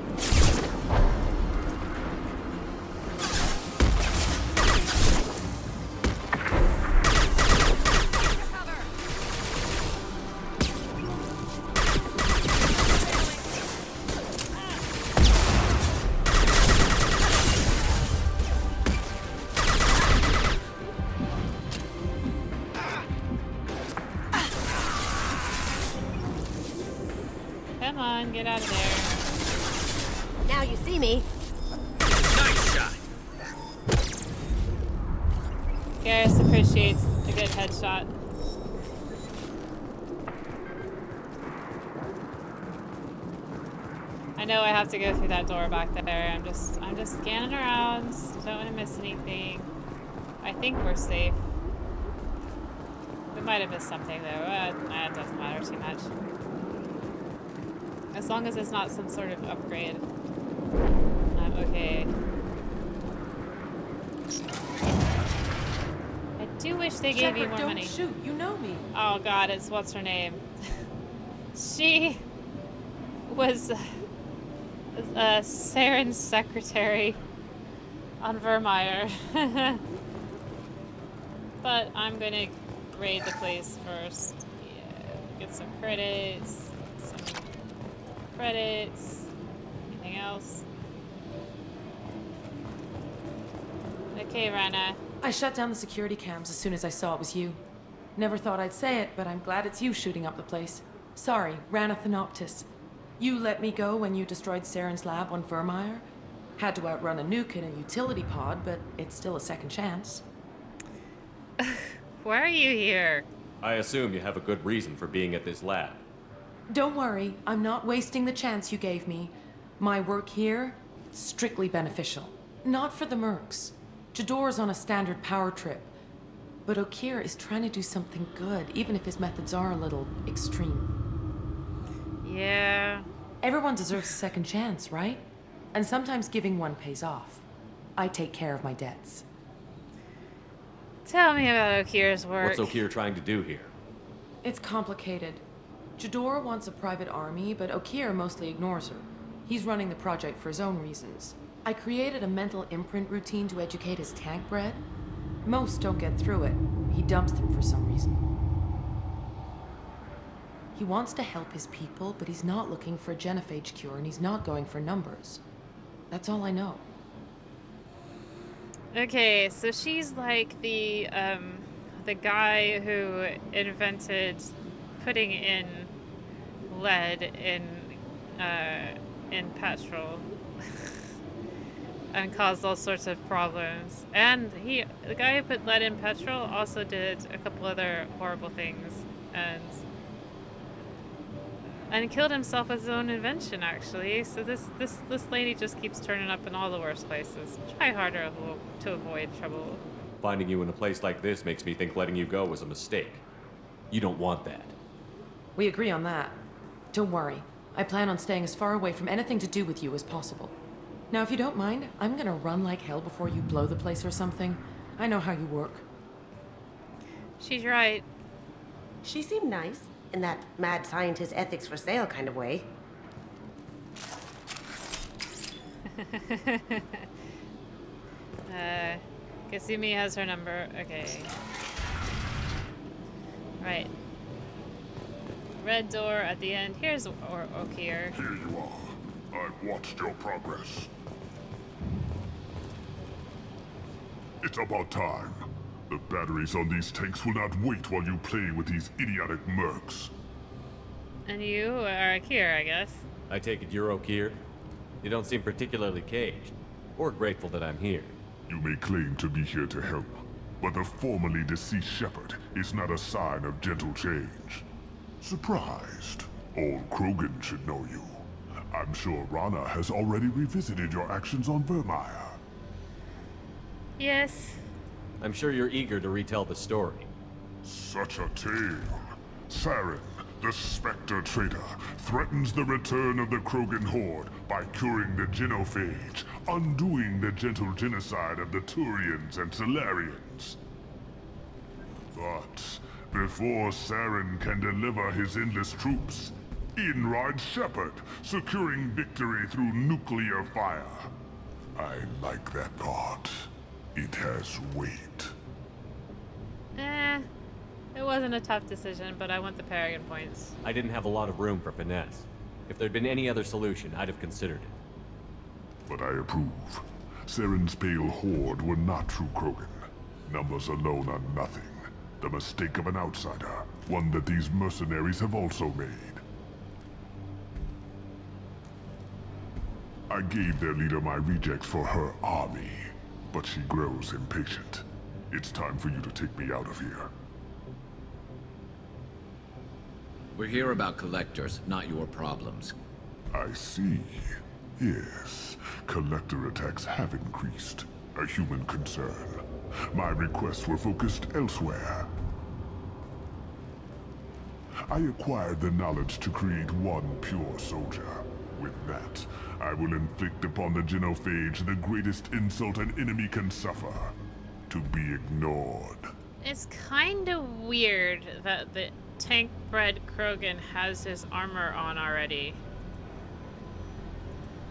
Come on, get out of there. Now you see me. Nice shot. Garrus appreciates a good headshot. I know I have to go through that door back there. I'm just scanning around. Don't want to miss anything. I think we're safe. We might have missed something though. It doesn't matter too much. As long as it's not some sort of upgrade, I'm okay. I do wish they gave you more don't money. Shoot, you know me. Oh god, it's what's her name? She was Saren's secretary on Vermeer. But I'm gonna raid the place first. Yeah, get some credits. Credits. Anything else? Okay, Rana. I shut down the security cams as soon as I saw it was you. Never thought I'd say it, but I'm glad it's you shooting up the place. Sorry, Rana Thanoptis. You let me go when you destroyed Saren's lab on Vermeer. Had to outrun a nuke in a utility pod, but it's still a second chance. Why are you here? I assume you have a good reason for being at this lab. Don't worry, I'm not wasting the chance you gave me. My work here, strictly beneficial. Not for the mercs. Jador's on a standard power trip. But Okir is trying to do something good, even if his methods are a little extreme. Yeah. Everyone deserves a second chance, right? And sometimes giving one pays off. I take care of my debts. Tell me about Okir's work. What's Okir trying to do here? It's complicated. Jador wants a private army, but Okir mostly ignores her. He's running the project for his own reasons. I created a mental imprint routine to educate his tank bred. Most don't get through it. He dumps them for some reason. He wants to help his people, but he's not looking for a genophage cure, and he's not going for numbers. That's all I know. Okay, so she's like the guy who invented putting in lead in petrol and caused all sorts of problems. And the guy who put lead in petrol also did a couple other horrible things and killed himself with his own invention, actually. So this lady just keeps turning up in all the worst places. Try harder to avoid trouble. Finding you in a place like this makes me think letting you go was a mistake. You don't want that. We agree on that. Don't worry. I plan on staying as far away from anything to do with you as possible. Now, if you don't mind, I'm gonna run like hell before you blow the place or something. I know how you work. She's right. She seemed nice, in that mad scientist ethics for sale kind of way. Kasumi has her number. Okay. Right. Red door at the end. Here's Okier. Here you are. I've watched your progress. It's about time. The batteries on these tanks will not wait while you play with these idiotic mercs. And you are Okier, I guess. I take it you're Okier? You don't seem particularly caged, or grateful that I'm here. You may claim to be here to help, but the formerly deceased Shepherd is not a sign of gentle change. Surprised? Old Krogan should know you. I'm sure Rana has already revisited your actions on Vermeer. Yes. I'm sure you're eager to retell the story. Such a tale. Saren, the Spectre traitor, threatens the return of the Krogan horde by curing the genophage, undoing the gentle genocide of the Turians and Solarians. But before Saren can deliver his endless troops, in rides Shepherd, securing victory through nuclear fire. I like that part. It has weight. It wasn't a tough decision, but I want the Paragon points. I didn't have a lot of room for finesse. If there'd been any other solution, I'd have considered it. But I approve. Saren's pale horde were not true Krogan. Numbers alone are nothing. The mistake of an outsider, one that these mercenaries have also made. I gave their leader my rejects for her army, but she grows impatient. It's time for you to take me out of here. We're here about collectors, not your problems. I see. Yes, collector attacks have increased. A human concern. My requests were focused elsewhere. I acquired the knowledge to create one pure soldier. With that, I will inflict upon the genophage the greatest insult an enemy can suffer. To be ignored. It's kind of weird that the tank-bred Krogan has his armor on already.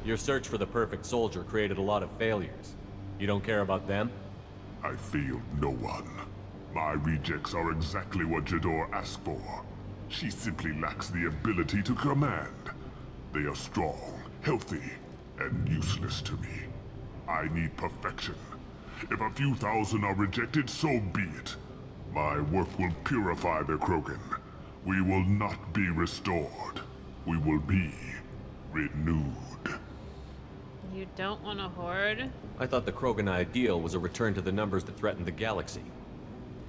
Your search for the perfect soldier created a lot of failures. You don't care about them? I failed no one. My rejects are exactly what Jador asked for. She simply lacks the ability to command. They are strong, healthy, and useless to me. I need perfection. If a few thousand are rejected, so be it. My work will purify the Krogan. We will not be restored. We will be renewed. You don't want a horde? I thought the Krogan ideal was a return to the numbers that threatened the galaxy.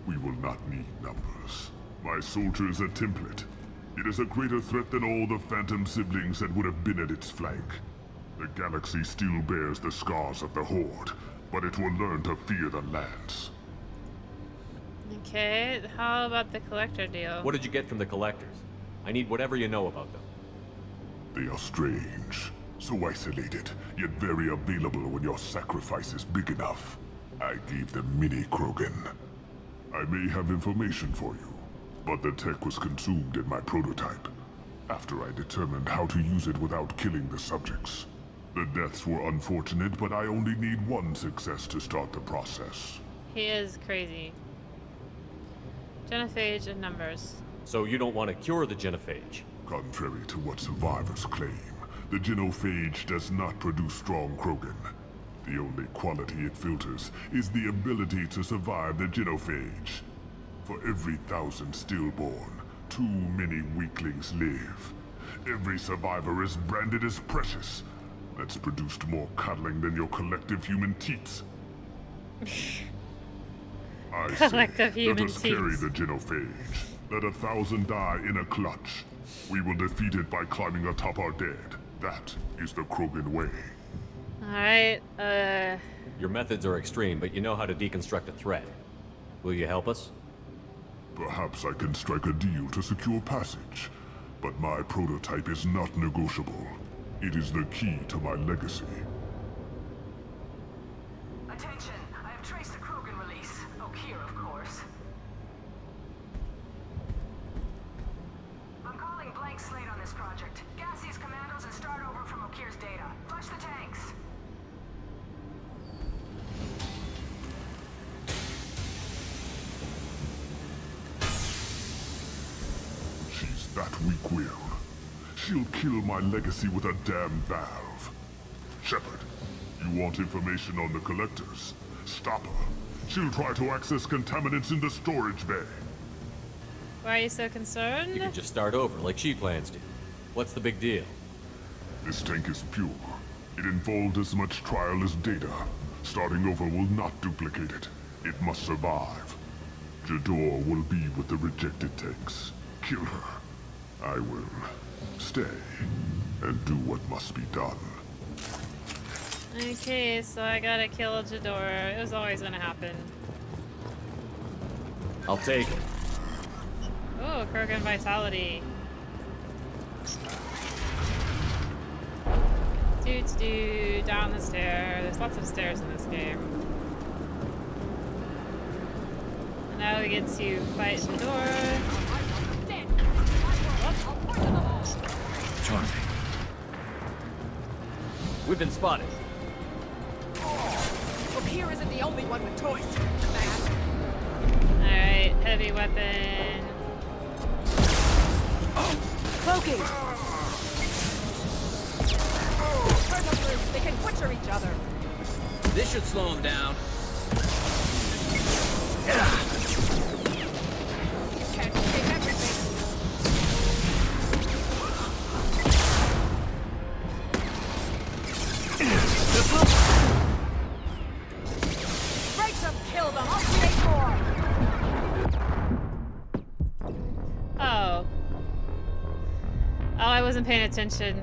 We will not need numbers. My soldier is a template. It is a greater threat than all the Phantom siblings that would have been at its flank. The galaxy still bears the scars of the Horde, but it will learn to fear the Lance. Okay, how about the collector deal? What did you get from the collectors? I need whatever you know about them. They are strange. So isolated, yet very available when your sacrifice is big enough. I gave them mini Krogan. I may have information for you, but the tech was consumed in my prototype, after I determined how to use it without killing the subjects. The deaths were unfortunate, but I only need one success to start the process. He is crazy. Genophage and numbers. So you don't want to cure the genophage? Contrary to what survivors claim, the genophage does not produce strong Krogan. The only quality it filters is the ability to survive the genophage. For every 1,000 stillborn, too many weaklings live. Every survivor is branded as precious. That's produced more cuddling than your collective human teats. I Collective say, human let us carry teats. the genophage. Let 1,000 die in a clutch. We will defeat it by climbing atop our dead. That is the Krogan way. Alright, Your methods are extreme, but you know how to deconstruct a threat. Will you help us? Perhaps I can strike a deal to secure passage. But my prototype is not negotiable. It is the key to my legacy. Attention, I have traced the Krogan release. Okeer, of course. I'm calling blank slate on this project. Gas these commandos and start over from Okeer's data. Flush the tanks. She's that weak-willed. She'll kill my legacy with a damn valve. Shepard, you want information on the collectors? Stop her. She'll try to access contaminants in the storage bay. Why are you so concerned? You can just start over like she plans to. What's the big deal? This tank is pure. It involved as much trial as data. Starting over will not duplicate it. It must survive. Jador will be with the rejected tanks. Kill her. I will stay and do what must be done. Okay, so I gotta kill Jador. It was always gonna happen. I'll take it. Oh, Krogan Vitality. Do down the stair. There's lots of stairs in this game. And now we get to fight Jador. Charming. We've been spotted. Okeer isn't the only one with toys, man. Alright, heavy weapon. Cloaking! Turtle groups, they can butcher each other. This should slow him down. You can't escape everything. Break them, kill them, I'll create more! Oh. Oh, I wasn't paying attention.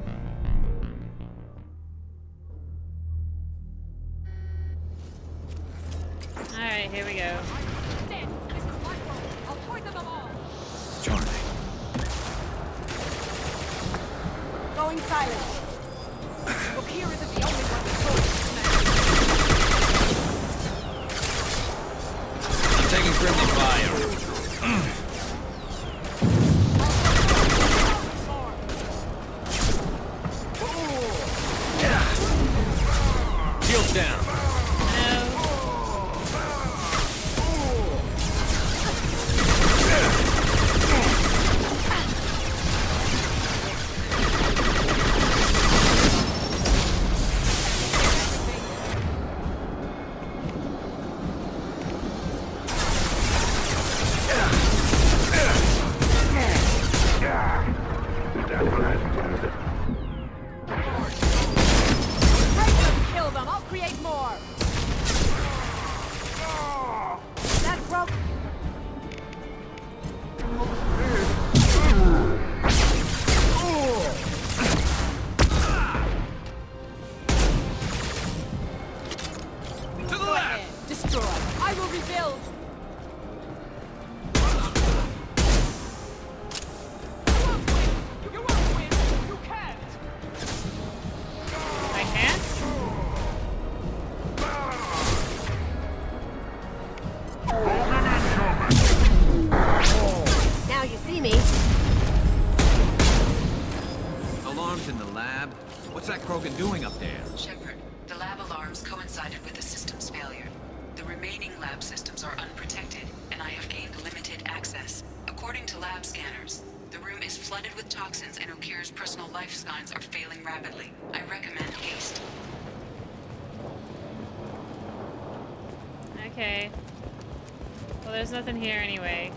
Alright, here we go. Dead. This is my world. I'll poison them all. Charming. Going silent. Okeer isn't the only one with toys, man. I'm taking friendly fire. Shields down. What's that Krogan doing up there? Shepard, the lab alarms coincided with the system's failure. The remaining lab systems are unprotected, and I have gained limited access. According to lab scanners, the room is flooded with toxins and Okeer's personal life signs are failing rapidly. I recommend haste. Okay. Well, there's nothing here anyway.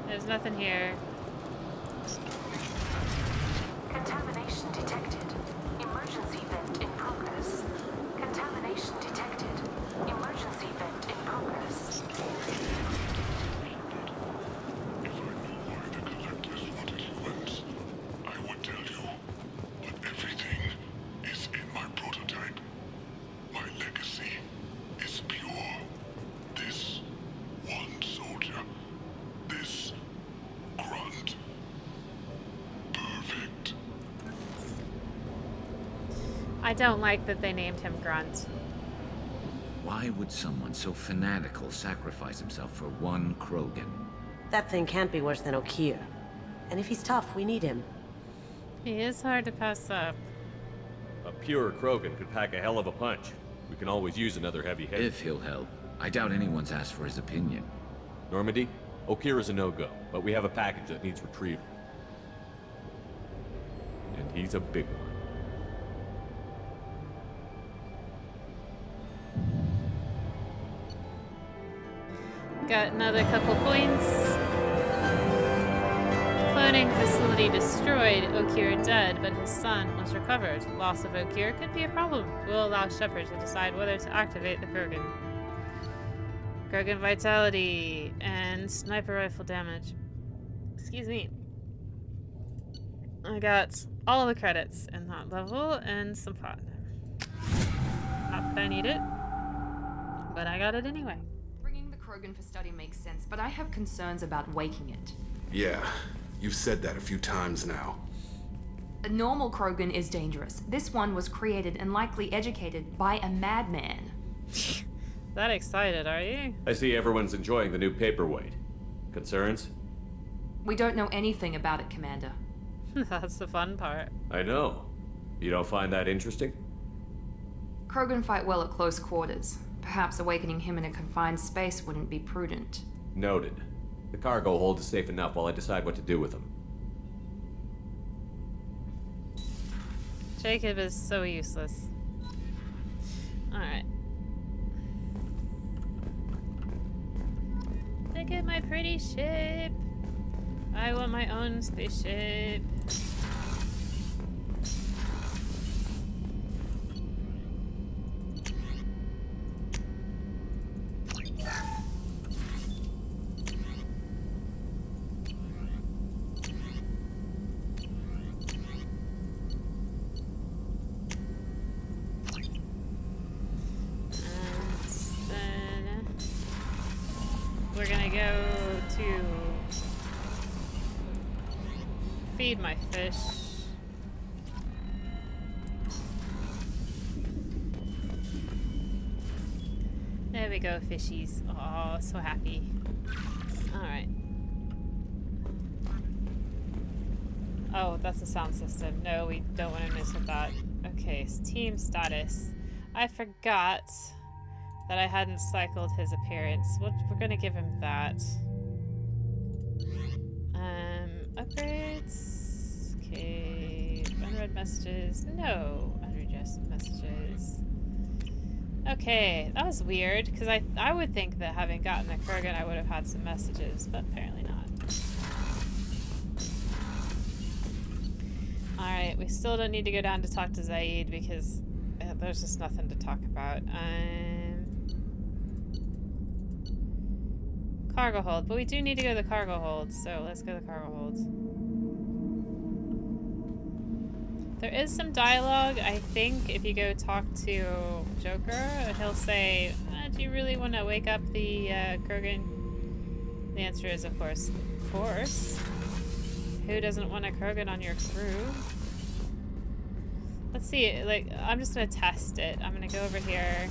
There's nothing here. Contamination detected. Emergency vent in progress. Contamination detected. Emergency vent in progress. If I knew why the collectors wanted humans, I would tell you. But everything is in my prototype. My legacy is pure. I don't like that they named him Grunt. Why would someone so fanatical sacrifice himself for one Krogan? That thing can't be worse than Okier. And if he's tough, we need him. He is hard to pass up. A pure Krogan could pack a hell of a punch. We can always use another heavy hitter. If he'll help. I doubt anyone's asked for his opinion. Normandy, Okier is a no-go, but we have a package that needs retrieval. And he's a big one. Got another couple points. Cloning facility destroyed. Okier dead, but his son was recovered. Loss of Okier could be a problem. We'll allow Shepard to decide whether to activate the Krogan. Krogan vitality and sniper rifle damage. Excuse me. I got all the credits in that level and some fun. Not that I need it, but I got it anyway. Bringing the Krogan for study makes sense, but I have concerns about waking it. Yeah, you've said that a few times now. A normal Krogan is dangerous. This one was created and likely educated by a madman. That excited, are you? I see everyone's enjoying the new paperweight. Concerns? We don't know anything about it, Commander. That's the fun part. I know. You don't find that interesting? Krogan fight well at close quarters. Perhaps awakening him in a confined space wouldn't be prudent. Noted. The cargo hold is safe enough while I decide what to do with them. Jacob is so useless. Alright. Look at my pretty ship. I want my own spaceship. We're gonna go to feed my fish. There we go, fishies. Oh, so happy. Alright. Oh, that's a sound system. No, we don't want to mess with that. Okay, team status. I forgot that I hadn't cycled his appearance. We're gonna give him that. Upgrades. Okay. Unread messages. No unread messages. Okay, that was weird, because I would think that having gotten a Kurgan I would have had some messages, but apparently not. Alright, we still don't need to go down to talk to Zaid because there's just nothing to talk about. Cargo hold, but we do need to go to the cargo hold, so let's go to the cargo hold. There is some dialogue, I think, if you go talk to Joker, he'll say, do you really want to wake up the Krogan? The answer is, of course. Of course. Who doesn't want a Krogan on your crew? Let's see, like, I'm just gonna test it. I'm gonna go over here.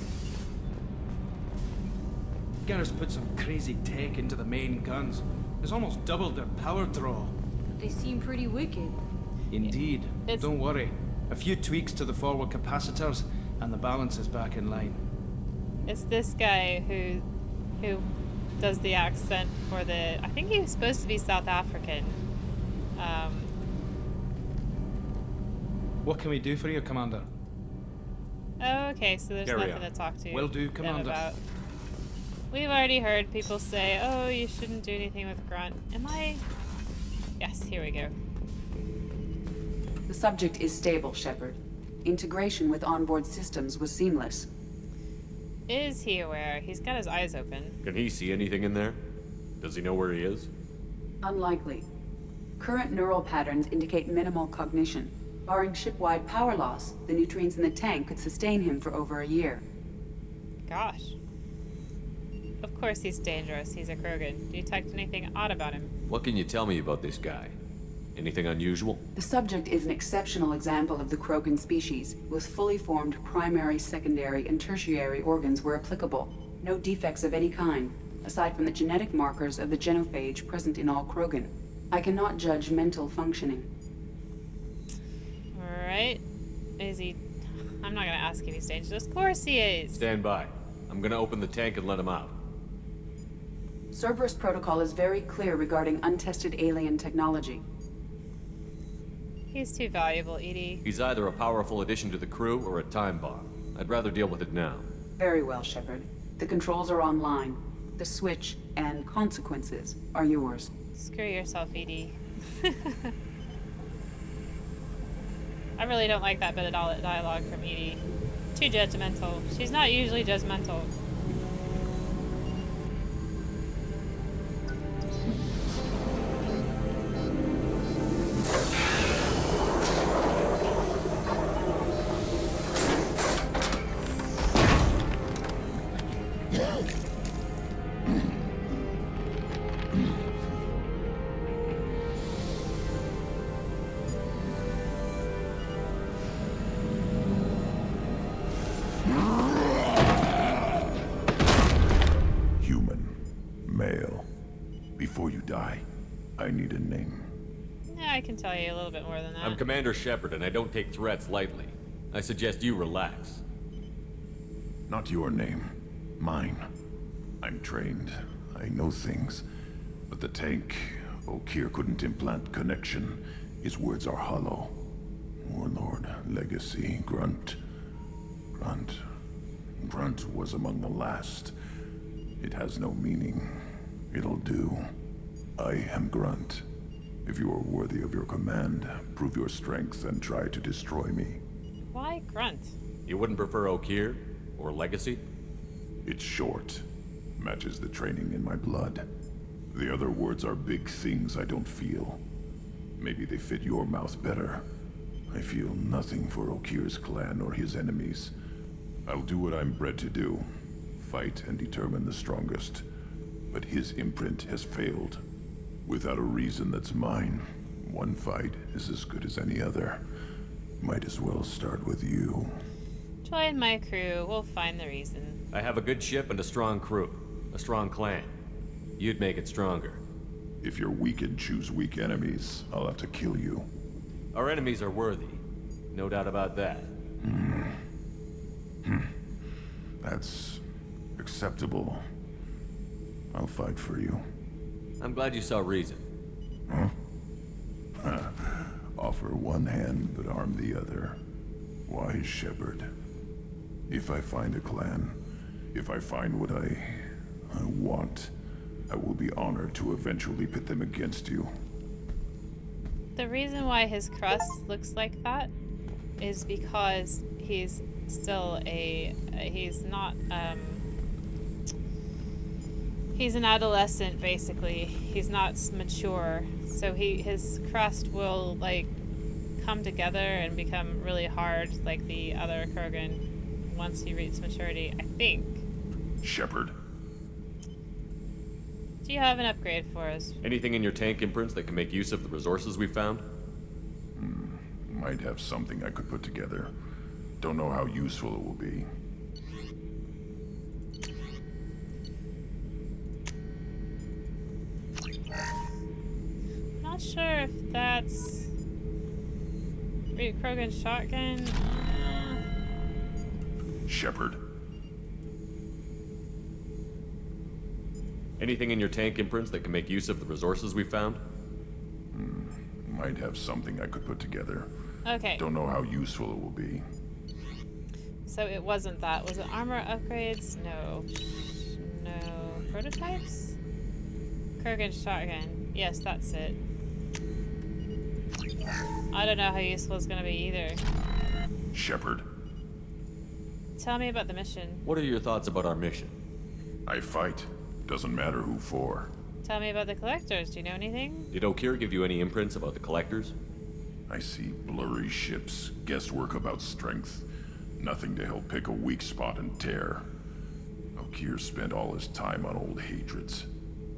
Gunners put some crazy tech into the main guns. It's almost doubled their power draw. They seem pretty wicked. Indeed. Don't worry. A few tweaks to the forward capacitors, and the balance is back in line. It's this guy who does the accent for the... I think he was supposed to be South African. What can we do for you, Commander? Oh, okay, so there's Carry nothing on. to talk to Will do, them Commander. about. We've already heard people say, oh, you shouldn't do anything with Grunt. Am I... Yes, here we go. The subject is stable, Shepard. Integration with onboard systems was seamless. Is he aware? He's got his eyes open. Can he see anything in there? Does he know where he is? Unlikely. Current neural patterns indicate minimal cognition. Barring ship-wide power loss, the nutrients in the tank could sustain him for over a year. Gosh. Of course he's dangerous. He's a Krogan. Do you detect anything odd about him? What can you tell me about this guy? Anything unusual? The subject is an exceptional example of the Krogan species, with fully formed primary, secondary, and tertiary organs where applicable. No defects of any kind, aside from the genetic markers of the genophage present in all Krogan. I cannot judge mental functioning. Alright. Is he... I'm not gonna ask if he's dangerous. Of course he is! Stand by. I'm gonna open the tank and let him out. Cerberus protocol is very clear regarding untested alien technology. He's too valuable, Edie. He's either a powerful addition to the crew or a time bomb. I'd rather deal with it now. Very well, Shepard. The controls are online. The switch and consequences are yours. Screw yourself, Edie. I really don't like that bit of dialogue from Edie. Too judgmental. She's not usually judgmental. I need a name. Yeah, I can tell you a little bit more than that. I'm Commander Shepard, and I don't take threats lightly. I suggest you relax. Not your name. Mine. I'm trained. I know things. But the tank, Okeer couldn't implant connection. His words are hollow. Warlord, Legacy, Grunt. Grunt was among the last. It has no meaning. It'll do. I am Grunt. If you are worthy of your command, prove your strength and try to destroy me. Why Grunt? You wouldn't prefer Okeer? Or Legacy? It's short. Matches the training in my blood. The other words are big things I don't feel. Maybe they fit your mouth better. I feel nothing for Okeer's clan or his enemies. I'll do what I'm bred to do. Fight and determine the strongest. But his imprint has failed. Without a reason that's mine, one fight is as good as any other. Might as well start with you. Join my crew. We'll find the reason. I have a good ship and a strong crew. A strong clan. You'd make it stronger. If you're weak and choose weak enemies, I'll have to kill you. Our enemies are worthy. No doubt about that. That's acceptable. I'll fight for you. I'm glad you saw reason. Huh? Offer one hand, but arm the other. Wise Shepard. If I find a clan, if I find what I want, I will be honored to eventually pit them against you. The reason why his crust looks like that is because he's still he's not, he's an adolescent, basically. He's not mature, so his crust will, like, come together and become really hard like the other Krogan once he reaches maturity, I think. Shepard. Do you have an upgrade for us? Anything in your tank imprints that can make use of the resources we found? Might have something I could put together. Don't know how useful it will be. Not sure if that's... Krogan shotgun? Shepard. Anything in your tank imprints that can make use of the resources we found? Might have something I could put together. Okay. Don't know how useful it will be. So it wasn't that. Was it armor upgrades? No. No. Prototypes? Krogan shotgun. Yes, that's it. I don't know how useful it's gonna be either. Shepard. Tell me about the mission. What are your thoughts about our mission? I fight. Doesn't matter who for. Tell me about the collectors. Do you know anything? Did Okeer give you any imprints about the collectors? I see blurry ships, guesswork about strength. Nothing to help pick a weak spot and tear. Okeer spent all his time on old hatreds.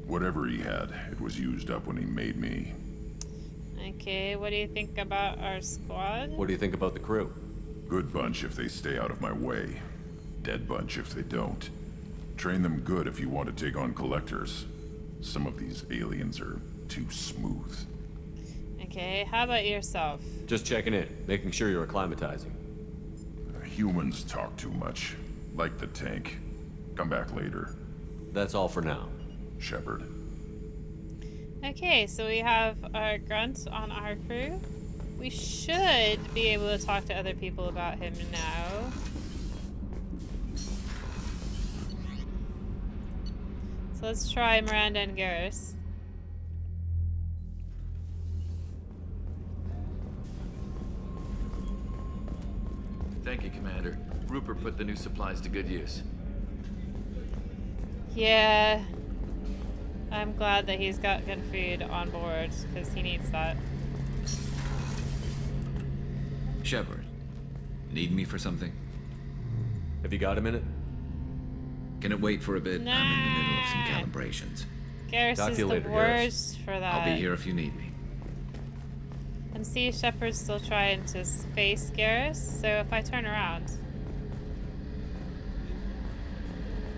Whatever he had, it was used up when he made me. Okay, what do you think about our squad? What do you think about the crew? Good bunch if they stay out of my way. Dead bunch if they don't. Train them good if you want to take on collectors. Some of these aliens are too smooth. Okay, how about yourself? Just checking in, making sure you're acclimatizing. Humans talk too much. Like the tank. Come back later. That's all for now. Shepard. Okay, so we have our grunt on our crew. We should be able to talk to other people about him now. So let's try Miranda and Garrus. Thank you, Commander. Rupert put the new supplies to good use. Yeah. I'm glad that he's got good food on board, because he needs that. Shepard, need me for something? Have you got a minute? Can it wait for a bit? Nah. I'm in the middle of some calibrations. Garrus is the worst for that. I'll be here if you need me. And see, Shepard's still trying to face Garrus, so if I turn around...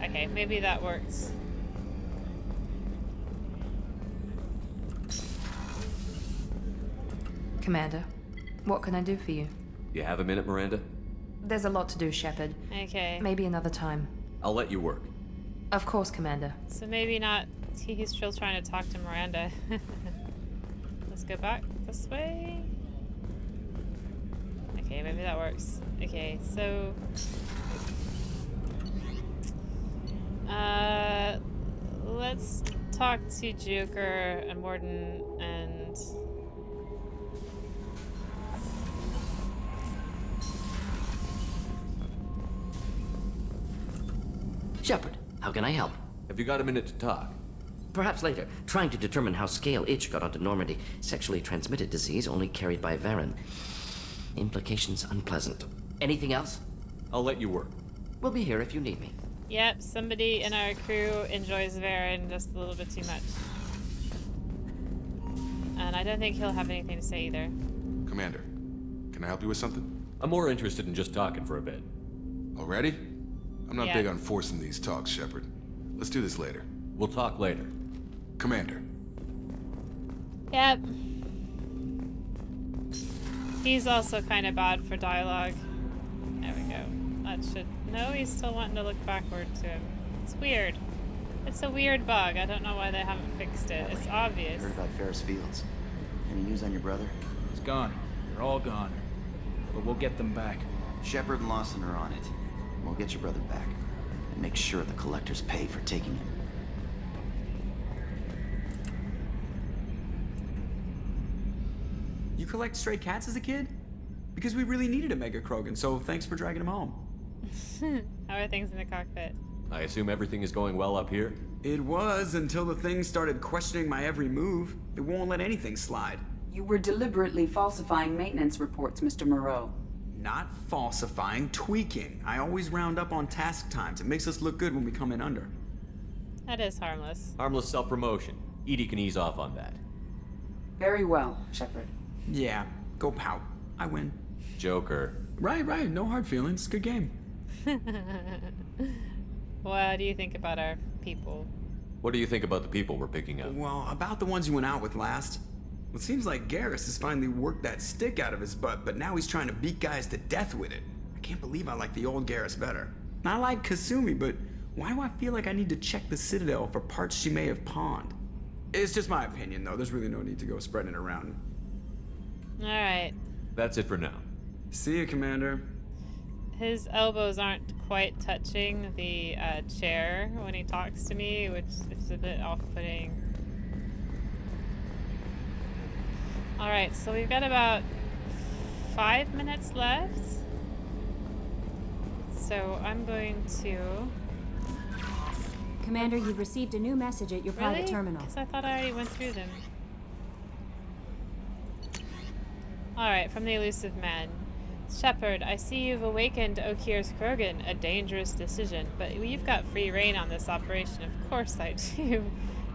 Okay, maybe that works. Commander, what can I do for you? You have a minute, Miranda? There's a lot to do, Shepard. Okay. Maybe another time. I'll let you work. Of course, Commander. So maybe not. He's still trying to talk to Miranda. Let's go back this way. Okay, maybe that works. Okay, so... let's talk to Joker and Warden and... Shepard, how can I help? Have you got a minute to talk? Perhaps later. Trying to determine how Scale Itch got onto Normandy. Sexually transmitted disease only carried by Varen. Implications unpleasant. Anything else? I'll let you work. We'll be here if you need me. Yep, somebody in our crew enjoys Varen just a little bit too much. And I don't think he'll have anything to say either. Commander, can I help you with something? I'm more interested in just talking for a bit. Already? I'm not Yeah. big on forcing these talks, Shepard. Let's do this later. We'll talk later. Commander. Yep. He's also kind of bad for dialogue. There we go. That should... No, he's still wanting to look backward to him. It's weird. It's a weird bug. I don't know why they haven't fixed it. It's obvious. Heard about Ferris Fields. Any news on your brother? He's gone. They're all gone. But we'll get them back. Shepard and Lawson are on it. We'll get your brother back. And make sure the collectors pay for taking him. You collect stray cats as a kid? Because we really needed a Mega Krogan, so thanks for dragging him home. How are things in the cockpit? I assume everything is going well up here? It was until the thing started questioning my every move. It won't let anything slide. You were deliberately falsifying maintenance reports, Mr. Moreau. Not falsifying, tweaking. I always round up on task times. It makes us look good when we come in under. That is harmless. Harmless self-promotion. Edie can ease off on that. Very well, Shepard. Yeah, go pout. I win. Joker. Right. No hard feelings. Good game. What do you think about our people? What do you think about the people we're picking up? Well, about the ones you went out with last. It seems like Garrus has finally worked that stick out of his butt, but now he's trying to beat guys to death with it. I can't believe I like the old Garrus better. I like Kasumi, but why do I feel like I need to check the Citadel for parts she may have pawned? It's just my opinion, though. There's really no need to go spreading it around. Alright. That's it for now. See you, Commander. His elbows aren't quite touching the chair when he talks to me, which is a bit off-putting. Alright, so we've got about 5 minutes left. So I'm going to... Commander, you've received a new message at your private terminal. Because I thought I already went through them. Alright, from the elusive man. Shepard, I see you've awakened Okir's Krogan, a dangerous decision, but you've got free reign on this operation. Of course I do.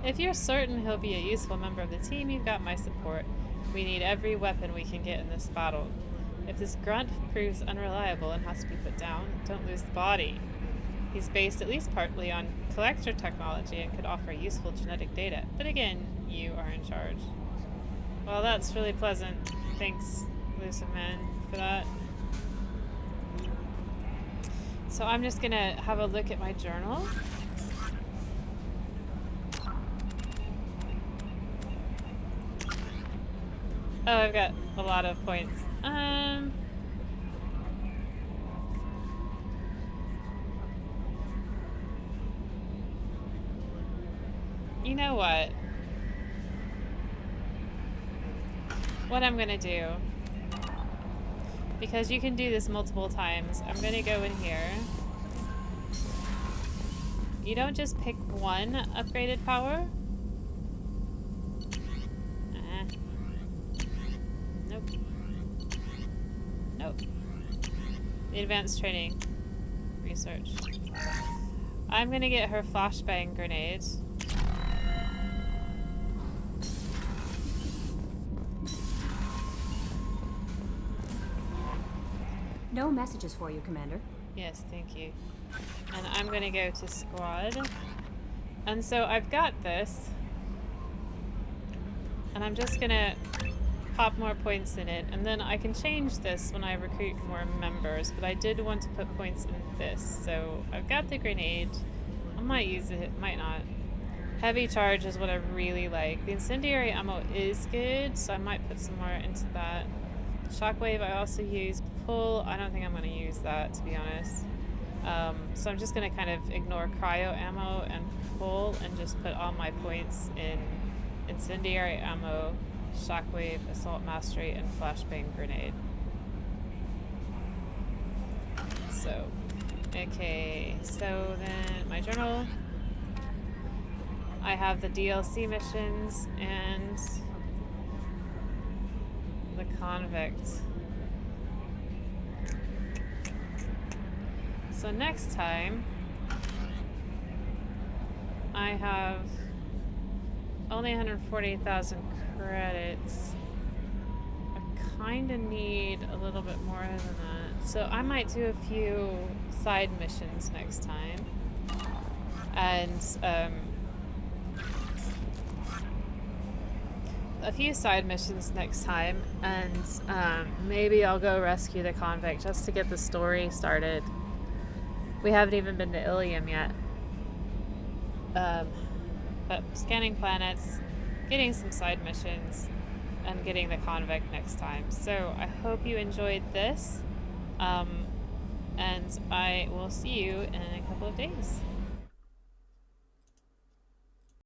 If you're certain he'll be a useful member of the team, you've got my support. We need every weapon we can get in this battle. If this grunt proves unreliable and has to be put down, don't lose the body. He's based at least partly on collector technology and could offer useful genetic data. But again, you are in charge. Well, that's really pleasant. Thanks, Elusive Man, for that. So I'm just gonna have a look at my journal. Oh, I've got a lot of points. You know what? What I'm gonna do, because you can do this multiple times, I'm gonna go in here. You don't just pick one upgraded power. Nope. Nope. The advanced training. Research. I'm gonna get her flashbang grenade. No messages for you, Commander. Yes, thank you. And I'm gonna go to squad. And so I've got this. And I'm just gonna pop more points in it. And then I can change this when I recruit more members. But I did want to put points in this. So I've got the grenade. I might use it, might not. Heavy charge is what I really like. The incendiary ammo is good, so I might put some more into that. Shockwave I also use. Pull, I don't think I'm going to use that, to be honest. So I'm just going to kind of ignore cryo ammo and pull and just put all my points in incendiary ammo, shockwave, assault mastery, and flashbang grenade. So, okay, so then my journal. I have the DLC missions and the convict. So next time, I have only 140,000 credits. I kind of need a little bit more than that. So I might do a few side missions next time. And, a few side missions next time, and maybe I'll go rescue the convict just to get the story started. We haven't even been to Ilium yet. But scanning planets, getting some side missions, and getting the convict next time. So I hope you enjoyed this, and I will see you in a couple of days.